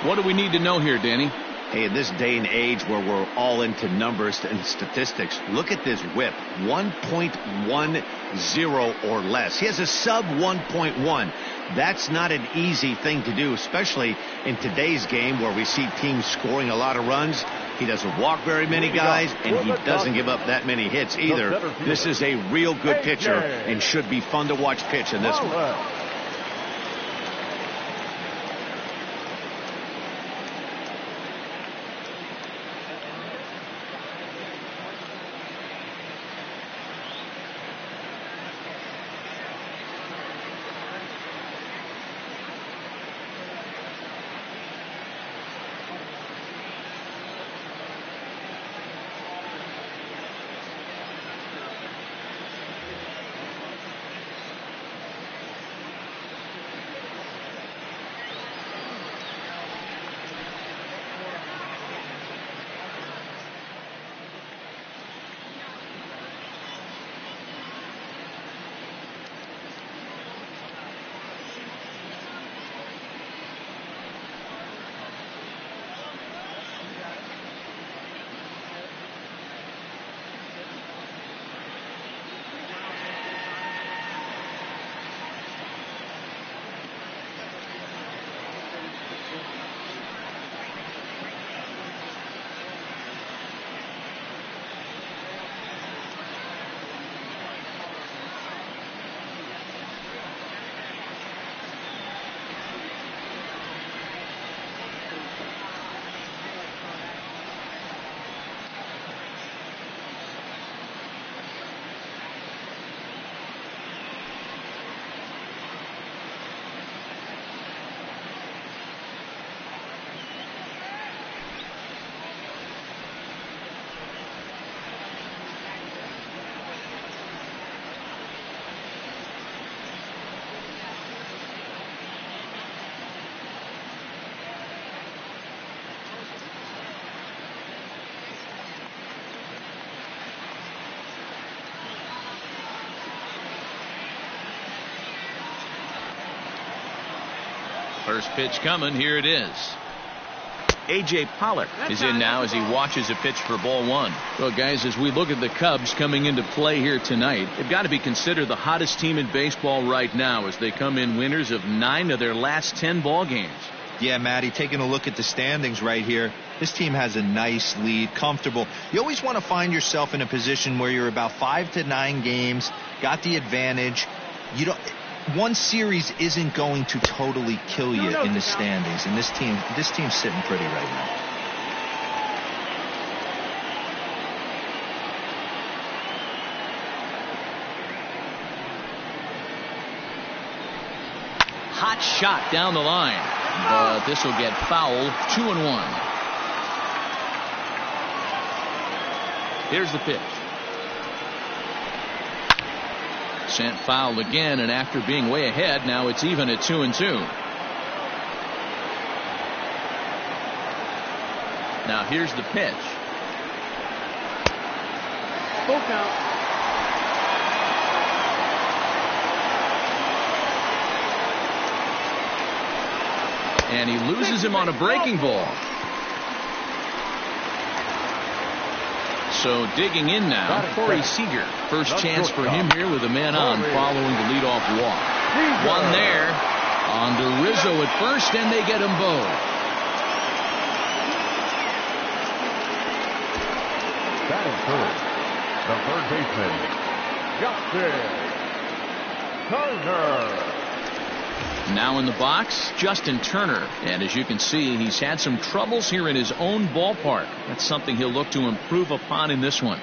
What do we need to know here, Danny? Hey, in this day and age where we're all into numbers and statistics, look at this whip, 1.10 or less. He has a sub 1.1. That's not an easy thing to do, especially in today's game where we see teams scoring a lot of runs. He doesn't walk very many guys, and he doesn't give up that many hits either. This is a real good pitcher and should be fun to watch pitch in this one. First pitch coming. Here it is. A.J. Pollock is in now as he watches a pitch for ball one. Well, guys, as we look at the Cubs coming into play here tonight, they've got to be considered the hottest team in baseball right now as they come in winners of 9 of their last 10 ball games. Yeah, Matty, taking a look at the standings right here, this team has a nice lead, comfortable. You always want to find yourself in a position where you're about 5 to 9 games, got the advantage. One series isn't going to totally kill you in the standings, and this team's sitting pretty right now. Hot shot down the line, but this will get foul. 2-1. Here's the pitch. Sent foul again, and after being way ahead, now it's even at 2-2. Now here's the pitch. Full count. And he loses him on a breaking ball. So digging in now, Corey Seager. First chance for him here with a man on following the leadoff walk. One there on to Rizzo at first, and they get them both. Batting first, the third baseman, Justin Turner. Now in the box, Justin Turner. And as you can see, he's had some troubles here in his own ballpark. That's something he'll look to improve upon in this one.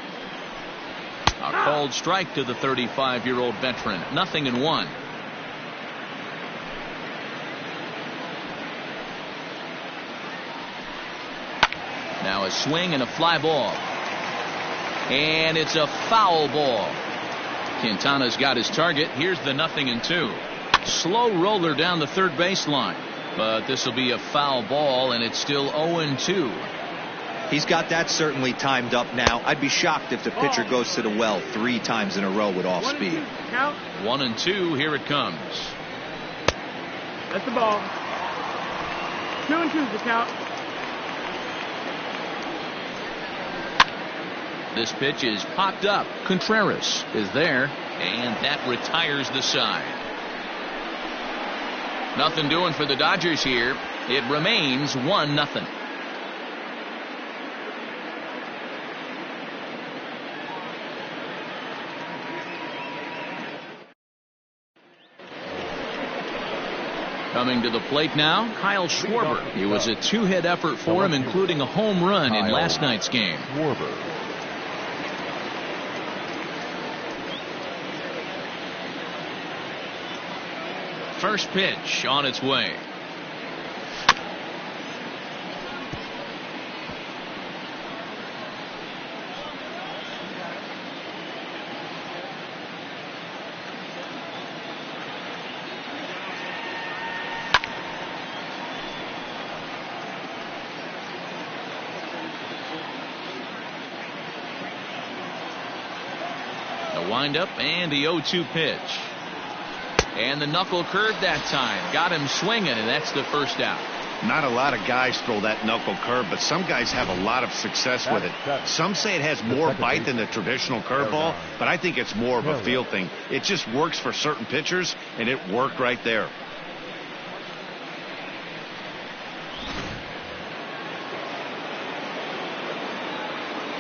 A called strike to the 35-year-old veteran. 0-1. Now a swing and a fly ball. And it's a foul ball. Quintana's got his target. Here's the 0-2. Slow roller down the third baseline, but this will be a foul ball, and it's still 0-2. He's got that certainly timed up now. I'd be shocked if the pitcher goes to the well 3 times in a row with off speed. 1-2. Here it comes. That's the ball. 2-2 is the count. This pitch is popped up. Contreras is there, and that retires the side. Nothing doing for the Dodgers here. It remains 1-0. Coming to the plate now, Kyle Schwarber. It was a 2-hit effort for him, including a home run in last night's game. First pitch on its way. The windup and the 0-2 pitch. And the knuckle curve that time. Got him swinging, and that's the first out. Not a lot of guys throw that knuckle curve, but some guys have a lot of success with it. Some say it has more bite than the traditional curveball, but I think it's more of a feel thing. It just works for certain pitchers, and it worked right there.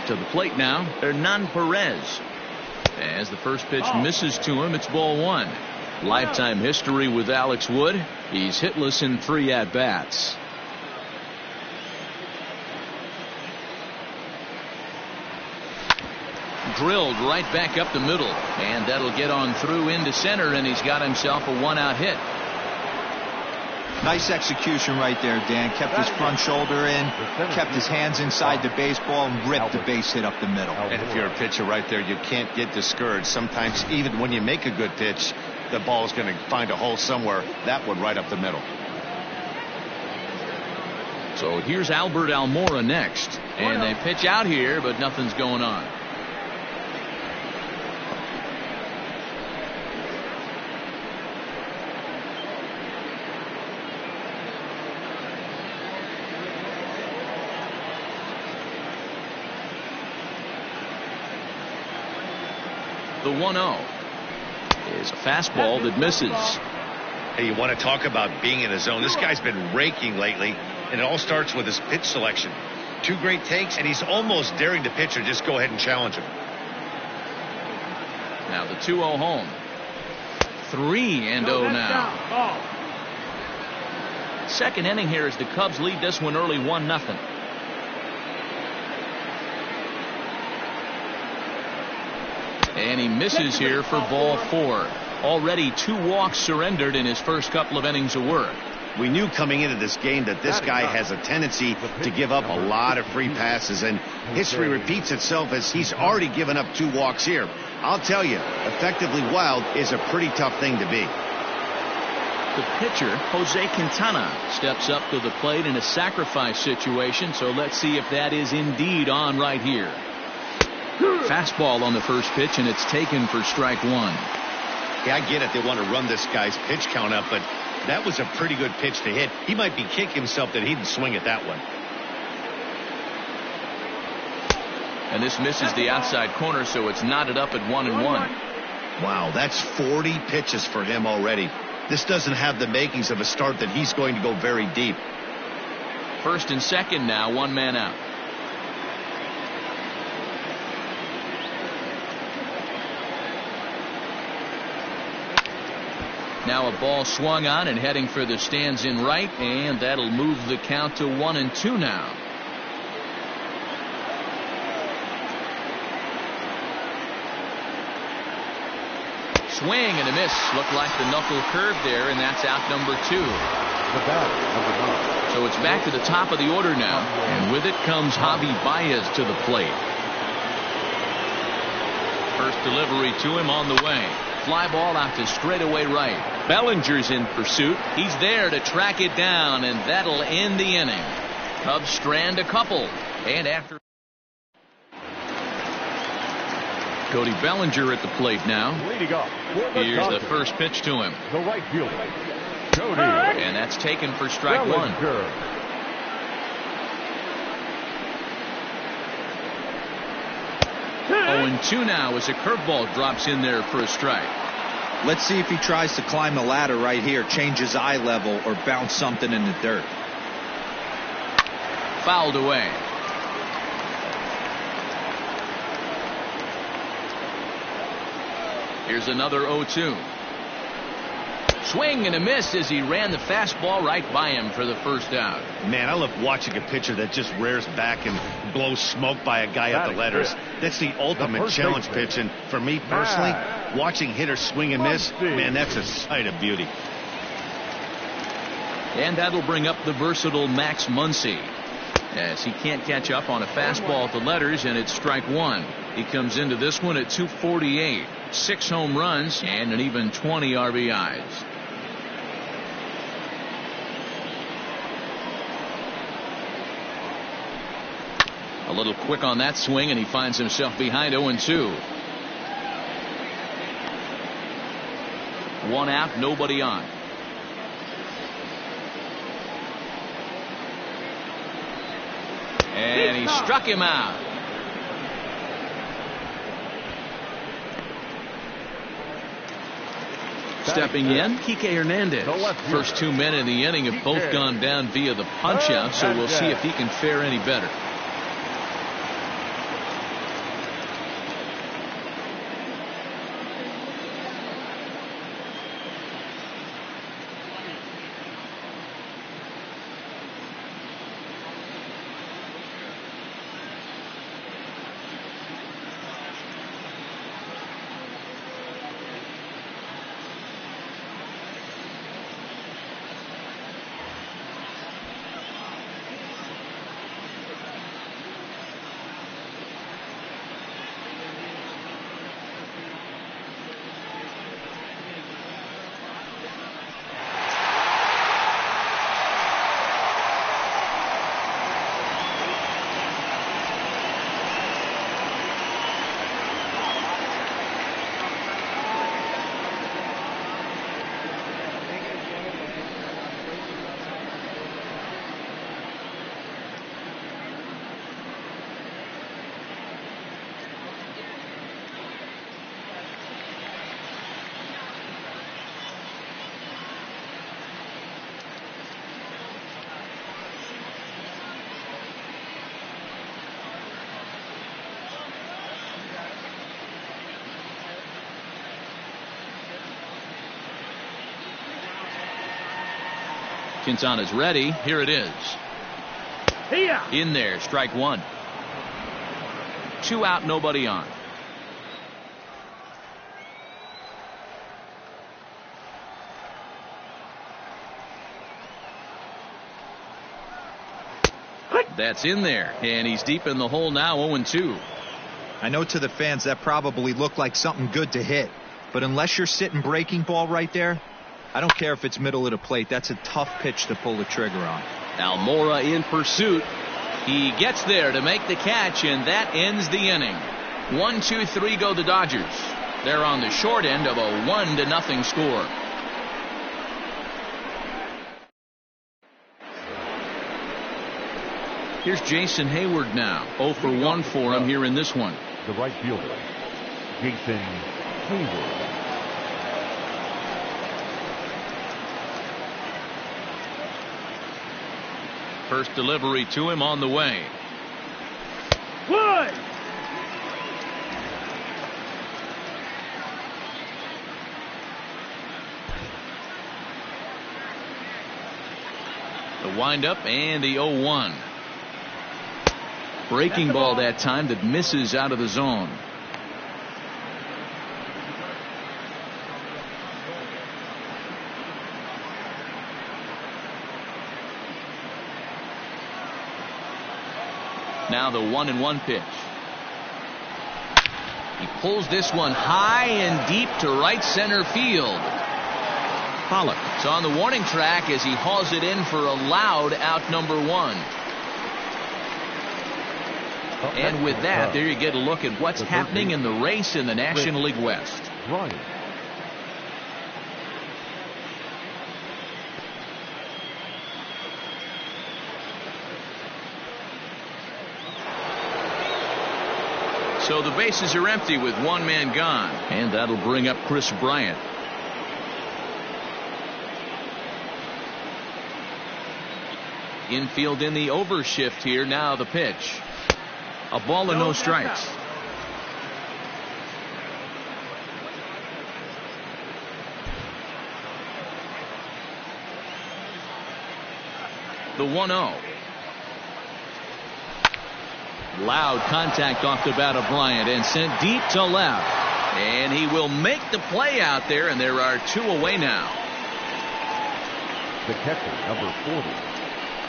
To the plate now, Hernan Perez. As the first pitch misses to him, it's ball 1. Lifetime history with Alex Wood. He's hitless in 3 at-bats. Drilled right back up the middle, and that'll get on through into center, and he's got himself a 1-out hit. Nice execution right there, Dan. Kept his front shoulder in, kept his hands inside the baseball, and ripped the base hit up the middle. And if you're a pitcher right there, you can't get discouraged. Sometimes even when you make a good pitch, the ball is going to find a hole somewhere. That one right up the middle. So here's Albert Almora next, and they pitch out here, but nothing's going on. The 1-0 is a fastball that misses. Hey, you want to talk about being in the zone? This guy's been raking lately, and it all starts with his pitch selection. 2 great takes, and he's almost daring the pitcher just go ahead and challenge him. Now the 2-0 home. 3-0 now. Second inning here as the Cubs lead this one early 1-0. And he misses here for ball 4. Already 2 walks surrendered in his first couple of innings of work. We knew coming into this game that this guy has a tendency to give up a lot of free passes, and history repeats itself as he's already given up 2 walks here. I'll tell you, effectively wild is a pretty tough thing to be. The pitcher, Jose Quintana, steps up to the plate in a sacrifice situation, so let's see if that is indeed on right here. Fastball on the first pitch, and it's taken for strike 1. Yeah, I get it. They want to run this guy's pitch count up, but that was a pretty good pitch to hit. He might be kicking himself that he didn't swing at that one. And this misses the outside corner, so it's knotted up at 1-1. Wow, that's 40 pitches for him already. This doesn't have the makings of a start that he's going to go very deep. First and second now, 1 man out. Now a ball swung on and heading for the stands in right, and that'll move the count to 1-2 now. Swing and a miss. Looked like the knuckle curve there, and that's out number 2. So it's back to the top of the order now, and with it comes Javi Baez to the plate. First delivery to him on the way. Fly ball out to straightaway right. Bellinger's in pursuit. He's there to track it down, and that'll end the inning. Cubs strand a couple, and after Cody Bellinger at the plate now. Here's the first pitch to him. The right fielder, Cody. And that's taken for strike 1. 0-2 now as a curveball drops in there for a strike. Let's see if he tries to climb the ladder right here, change his eye level, or bounce something in the dirt. Fouled away. Here's another 0-2. Swing and a miss as he ran the fastball right by him for the first out. Man, I love watching a pitcher that just rears back and blows smoke by a guy at the letters. That's the ultimate challenge pitch, and for me personally, watching hitters swing and miss, man, that's a sight of beauty. And that'll bring up the versatile Max Muncy, as he can't catch up on a fastball at the letters, and it's strike 1. He comes into this one at 248, 6 home runs, and an even 20 RBIs. A little quick on that swing, and he finds himself behind 0-2. 1 out, nobody on. And he struck him out. Stepping in, Kike Hernandez. First 2 men in the inning have both gone down via the punch-out, so we'll see if he can fare any better. Quintana's ready. Here it is. In there, strike one. 2 out, nobody on. That's in there, and he's deep in the hole now, 0-2. I know to the fans that probably looked like something good to hit, but unless you're sitting breaking ball right there, I don't care if it's middle of the plate. That's a tough pitch to pull the trigger on. Almora in pursuit. He gets there to make the catch, and that ends the inning. 1-2-3 go the Dodgers. They're on the short end of a 1-0 score. Here's Jason Hayward now. 0 for 1 for him here in this one. The right fielder, Jason Hayward. First delivery to him on the way. Wood! The windup and the 0-1. Breaking ball that time that misses out of the zone. Now the 1-1 pitch. He pulls this one high and deep to right center field. Pollock is on the warning track as he hauls it in for a loud out number 1. And with that, there you get a look at what's happening in the race in the National League West. Right. So the bases are empty with 1 man gone, and that'll bring up Chris Bryant. Infield in the overshift here. Now the pitch. A ball and no strikes. The 1-0. Loud contact off the bat of Bryant and sent deep to left. And he will make the play out there, and there are 2 away now. The catcher, number 40,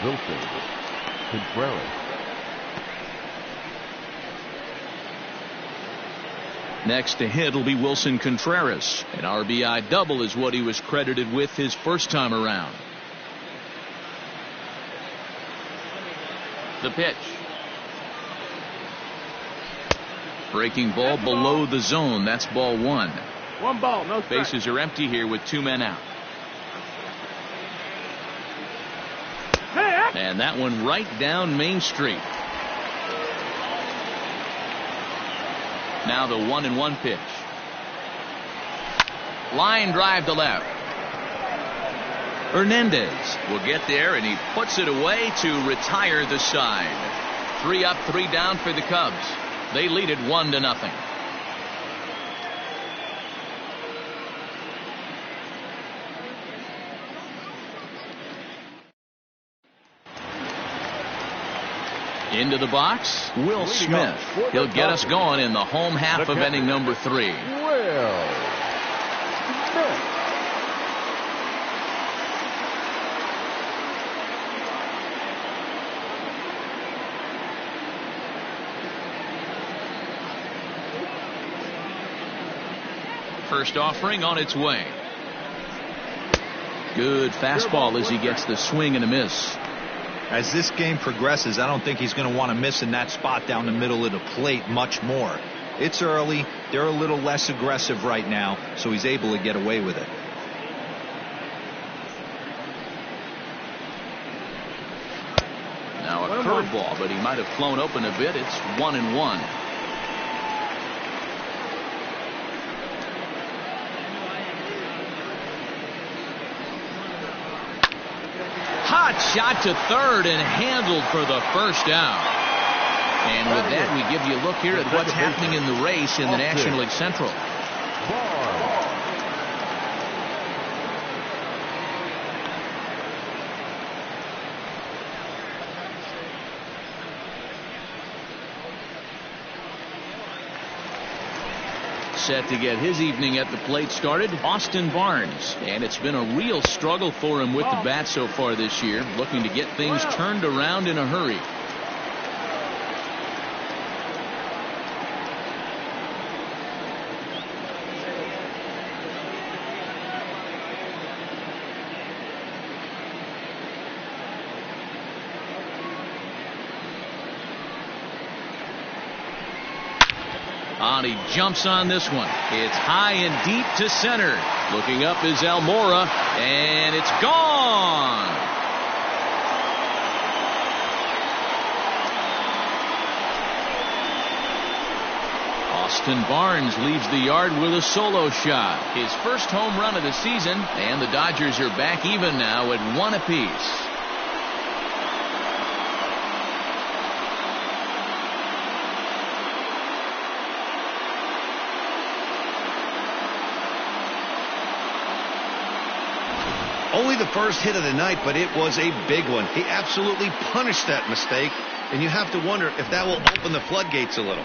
Wilson Contreras. Next to hit will be Wilson Contreras. An RBI double is what he was credited with his first time around. The pitch. Breaking ball below the zone. That's ball 1. 1 ball, no strike. Bases are empty here with 2 men out. And that one right down Main Street. Now the 1-1 pitch. Line drive to left. Hernandez will get there, and he puts it away to retire the side. 3 up, 3 down for the Cubs. They lead it 1-0. Into the box, Will Smith. He'll get us going in the home half of inning number 3. Will Smith. First offering on its way. Good fastball as he gets the swing and a miss. As this game progresses, I don't think he's going to want to miss in that spot down the middle of the plate much more. It's early. They're a little less aggressive right now, so he's able to get away with it. Now a curveball, but he might have flown open a bit. It's 1-1. Hot shot to third and handled for the first out. And with that, we give you a look here at what's happening in the race in the National League Central. set to get his evening at the plate started, Austin Barnes. And it's been a real struggle for him with the bat so far this year, looking to get things turned around in a hurry. He jumps on this one. It's high and deep to center. Looking up is Almora, and it's gone. Austin Barnes leaves the yard with a solo shot. His first home run of the season, and the Dodgers are back even now at 1 apiece. Only the first hit of the night, but it was a big one. He absolutely punished that mistake, and you have to wonder if that will open the floodgates a little.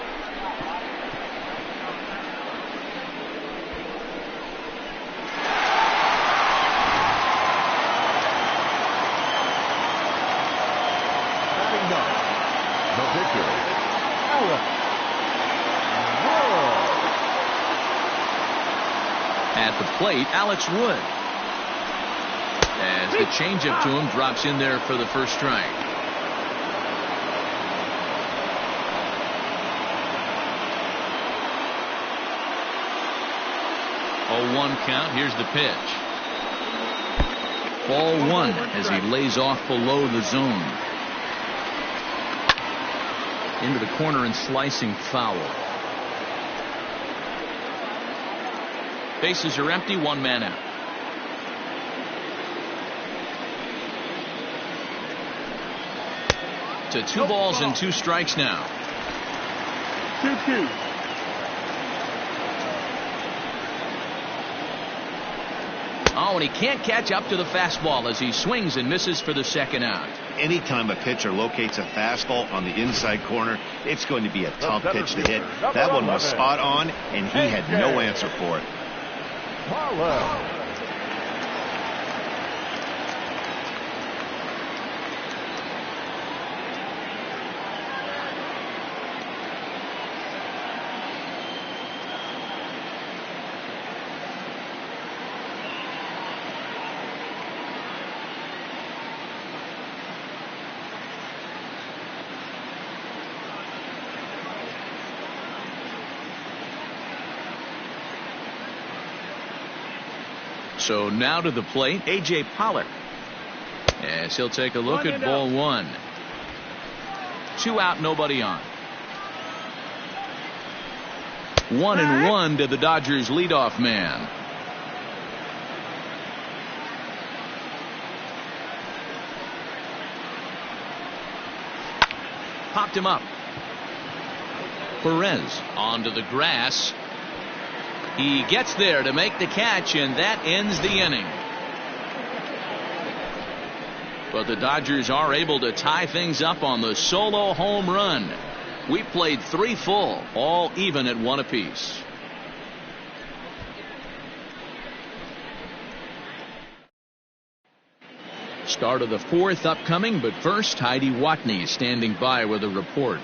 The pitcher, Alex. At the plate, Alex Wood. As the changeup to him drops in there for the first strike. 0-1 count. Here's the pitch. Ball 1 as he lays off below the zone. Into the corner and slicing foul. Bases are empty, 1 man out. To 2 balls and 2 strikes now. 2-2. Oh, and he can't catch up to the fastball as he swings and misses for the second out. Anytime a pitcher locates a fastball on the inside corner, it's going to be a tough pitch to hit. That one was spot on, and he had no answer for it. Marlowe. So now to the plate, A.J. Pollock. Yes, he'll take a look at ball 1. 2 out, nobody on. 1-1 to the Dodgers leadoff man. Popped him up. Perez onto the grass. He gets there to make the catch, and that ends the inning. But the Dodgers are able to tie things up on the solo home run. We played 3 full, all even at 1 apiece. Start of the 4th upcoming, but first, Heidi Watney standing by with a report.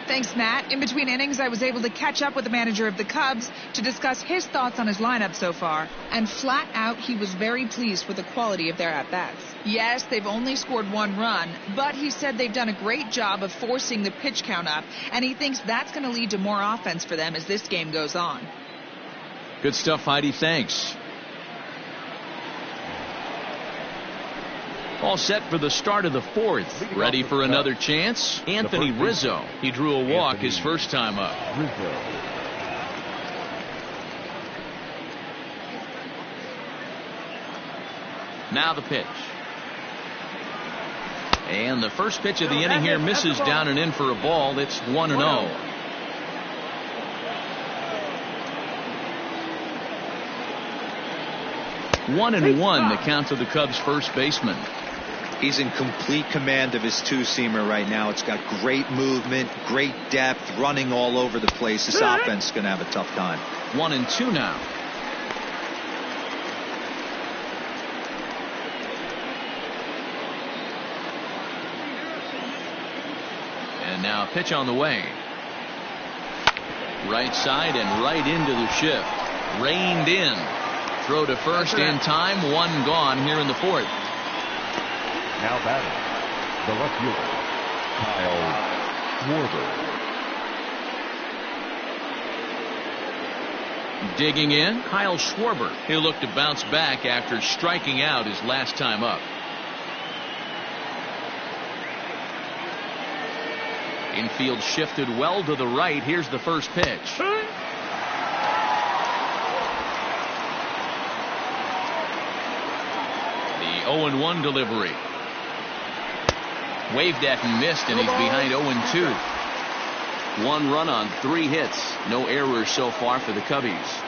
Thanks, Matt. In between innings, I was able to catch up with the manager of the Cubs to discuss his thoughts on his lineup so far. And flat out, he was very pleased with the quality of their at-bats. Yes, they've only scored 1 run, but he said they've done a great job of forcing the pitch count up, and he thinks that's going to lead to more offense for them as this game goes on. Good stuff, Heidi. Thanks. All set for the start of the 4th. Ready for another chance? Anthony Rizzo. He drew a walk his first time up. Now the pitch. And the first pitch of the inning here misses down and in for a ball. It's 1-0. One and one the count to the Cubs first baseman. He's in complete command of his two-seamer right now. It's got great movement, great depth, running all over the place. This offense is going to have a tough time. 1-2 now. And now a pitch on the way. Right side and right into the shift. Reined in. Throw to first in time. One gone here in the fourth. Now batting, the left fielder, Kyle Schwarber. Digging in, Kyle Schwarber. He'll look to bounce back after striking out his last time up. Infield shifted well to the right. Here's the first pitch. The 0-1 delivery. Waved at and missed, and he's behind 0-2. 1 run on 3 hits. No errors so far for the Cubbies.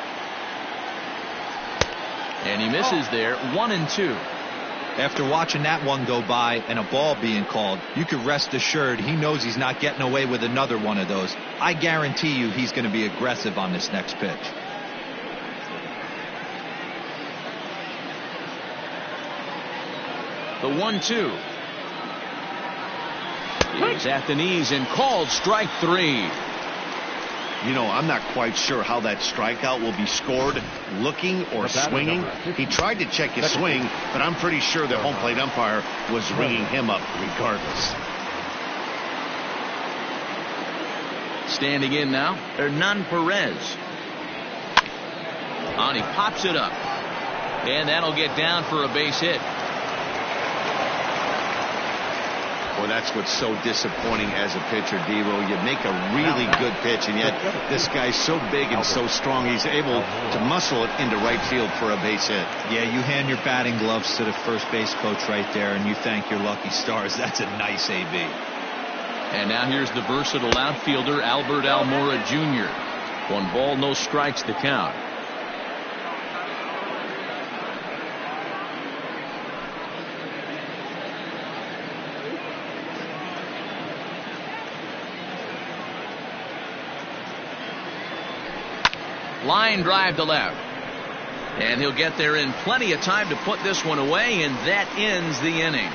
And he misses there. 1-2. After watching that one go by and a ball being called, you could rest assured he knows he's not getting away with another one of those. I guarantee you he's going to be aggressive on this next pitch. The 1-2. He's at the knees and called strike 3. You know, I'm not quite sure how that strikeout will be scored, looking or swinging. He tried to check his swing, but I'm pretty sure the home plate umpire was ringing him up regardless. Standing in now, Hernan Perez. And he pops it up. And that'll get down for a base hit. Well, that's what's so disappointing as a pitcher, Devo. You make a really good pitch, and yet this guy's so big and so strong, he's able to muscle it into right field for a base hit. Yeah, you hand your batting gloves to the first base coach right there, and you thank your lucky stars. That's a nice AB. And now here's the versatile outfielder, Albert Almora Jr. 1 ball, no strikes to count. Line drive to left. And he'll get there in plenty of time to put this one away, and that ends the inning.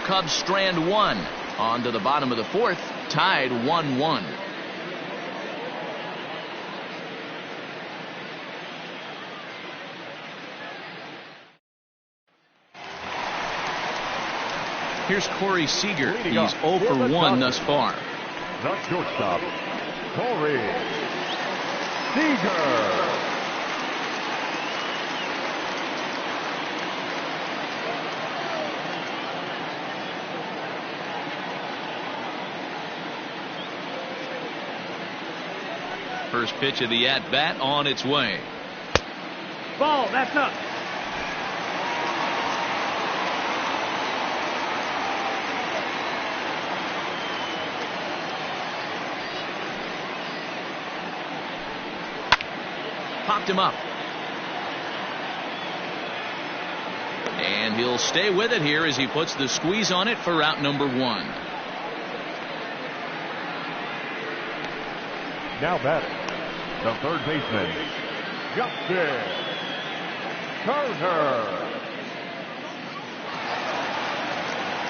Cubs strand 1. On to the bottom of the fourth, tied 1-1. Here's Corey Seager. He's 0 for 1 thus far. The shortstop, Corey Seager. First pitch of the at-bat on its way. Ball, that's up. Popped him up. And he'll stay with it here as he puts the squeeze on it for out number 1. Now batting, the third baseman, Justin Turner.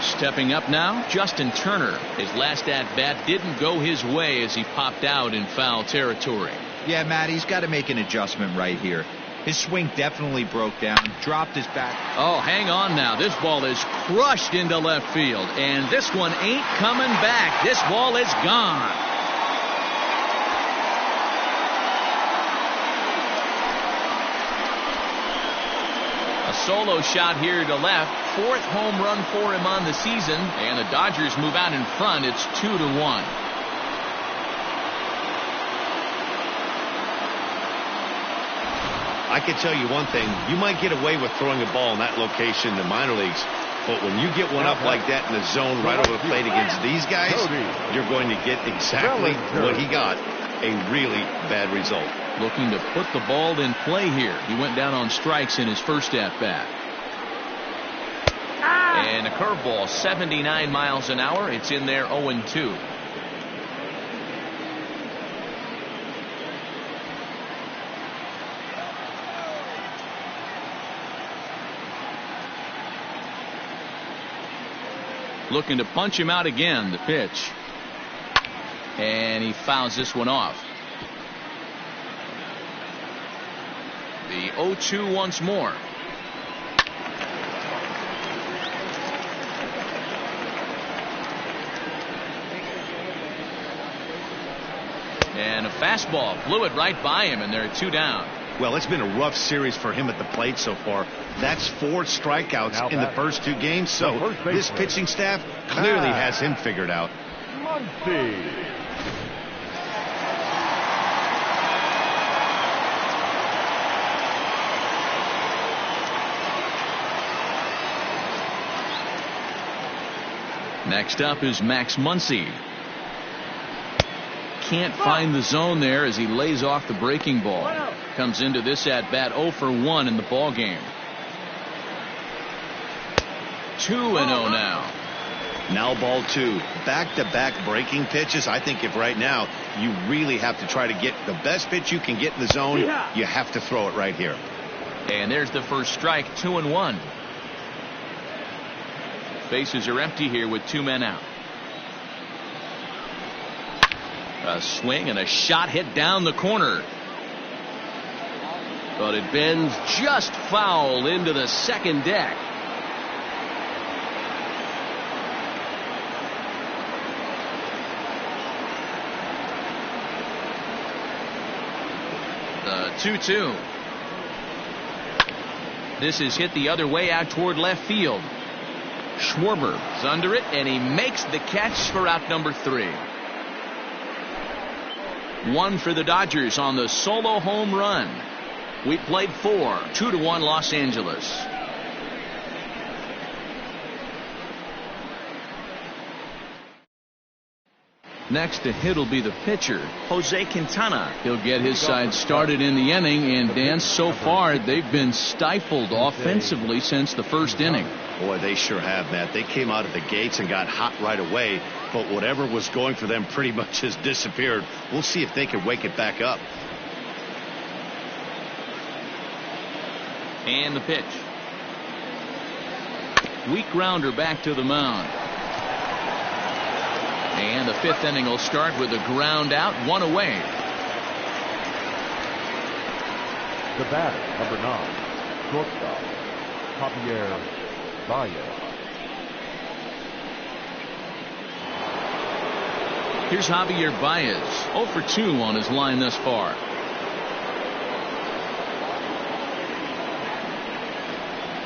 Stepping up now, Justin Turner. His last at-bat didn't go his way as he popped out in foul territory. Yeah, Matt, he's got to make an adjustment right here. His swing definitely broke down, dropped his bat. Oh, hang on now. This ball is crushed into left field, and this one ain't coming back. This ball is gone. A solo shot here to left. 4th home run for him on the season, and the Dodgers move out in front. It's 2-1. I can tell you one thing. You might get away with throwing a ball in that location in the minor leagues, but when you get one up like that in the zone right over the plate against these guys, you're going to get exactly what he got, a really bad result. Looking to put the ball in play here. He went down on strikes in his first at-bat. And a curveball, 79 miles an hour. It's in there, 0-2. Looking to punch him out again. The pitch. And he fouls this one off. The 0-2 once more. And a fastball blew it right by him, and there are 2 down. Well, it's been a rough series for him at the plate so far. That's 4 strikeouts in the first 2 games, so this pitching staff clearly has him figured out. Muncy. Next up is Max Muncy. Can't find the zone there as he lays off the breaking ball. Comes into this at bat 0 for 1 in the ball game. 2-0 now. Now ball 2. Back-to-back breaking pitches. I think if right now you really have to try to get the best pitch you can get in the zone, you have to throw it right here. And there's the first strike. 2-1. Bases are empty here with 2 men out. A swing and a shot hit down the corner. But it bends just foul into the second deck. The 2-2. This is hit the other way out toward left field. Schwarber is under it, and he makes the catch for out number 3. 1 for the Dodgers on the solo home run. We played 4. 2-1 Los Angeles. Next to hit will be the pitcher, Jose Quintana. He'll get his side started in the inning, and Dan, so far they've been stifled offensively since the first inning. Boy, they sure have, Matt. They came out of the gates and got hot right away, but whatever was going for them pretty much has disappeared. We'll see if they can wake it back up. And the pitch. Weak grounder back to the mound. And the 5th inning will start with a ground out, 1 away. The batter, number 9, shortstop, Javier Baez. Here's Javier Baez, 0 for 2 on his line thus far.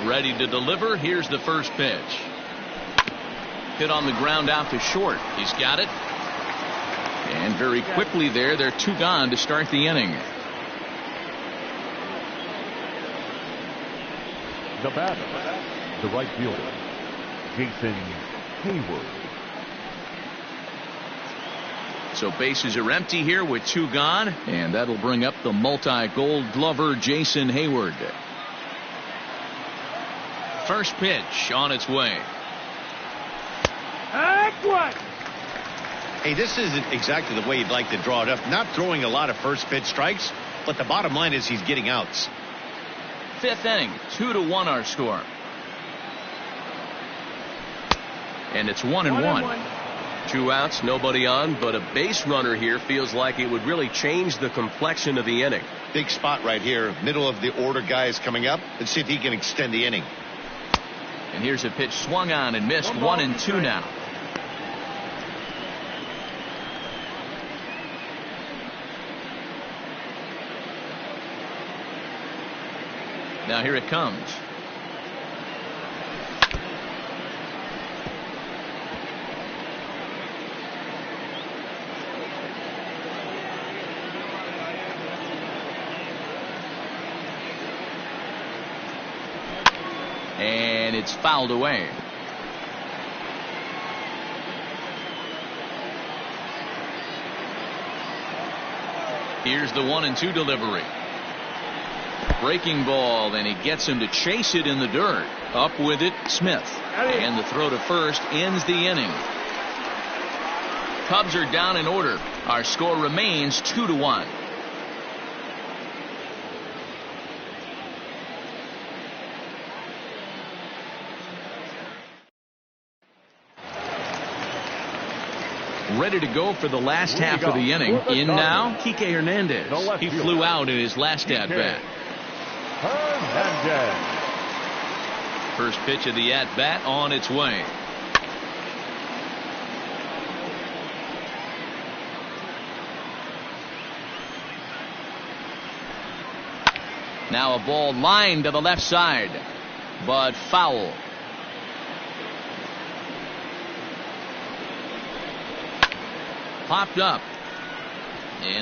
Ready to deliver. Here's the first pitch. Hit on the ground out to short. He's got it. And very quickly there, they're 2 gone to start the inning. The batter, the right fielder, Jason Hayward. So bases are empty here with 2 gone, and that'll bring up the multi-gold glover Jason Hayward. First pitch on its way. Hey, this isn't exactly the way you'd like to draw it up. Not throwing a lot of first pitch strikes, but the bottom line is he's getting outs. 5th inning, 2-1 our score. And it's 1-1. 2 outs, nobody on, but a base runner here feels like it would really change the complexion of the inning. Big spot right here. Middle of the order guy is coming up. Let's see if he can extend the inning. And here's a pitch swung on and missed. 1-2 now. Now here it comes. And it's fouled away. Here's the 1-2 delivery. Breaking ball, and he gets him to chase it in the dirt. Up with it, Smith. And the throw to first ends the inning. Cubs are down in order. Our score remains 2-1. Ready to go for the last half of the inning. In now, Kike Hernandez. He flew out in his last at-bat. First pitch of the at-bat on its way. Now a ball lined to the left side, but foul. Popped up.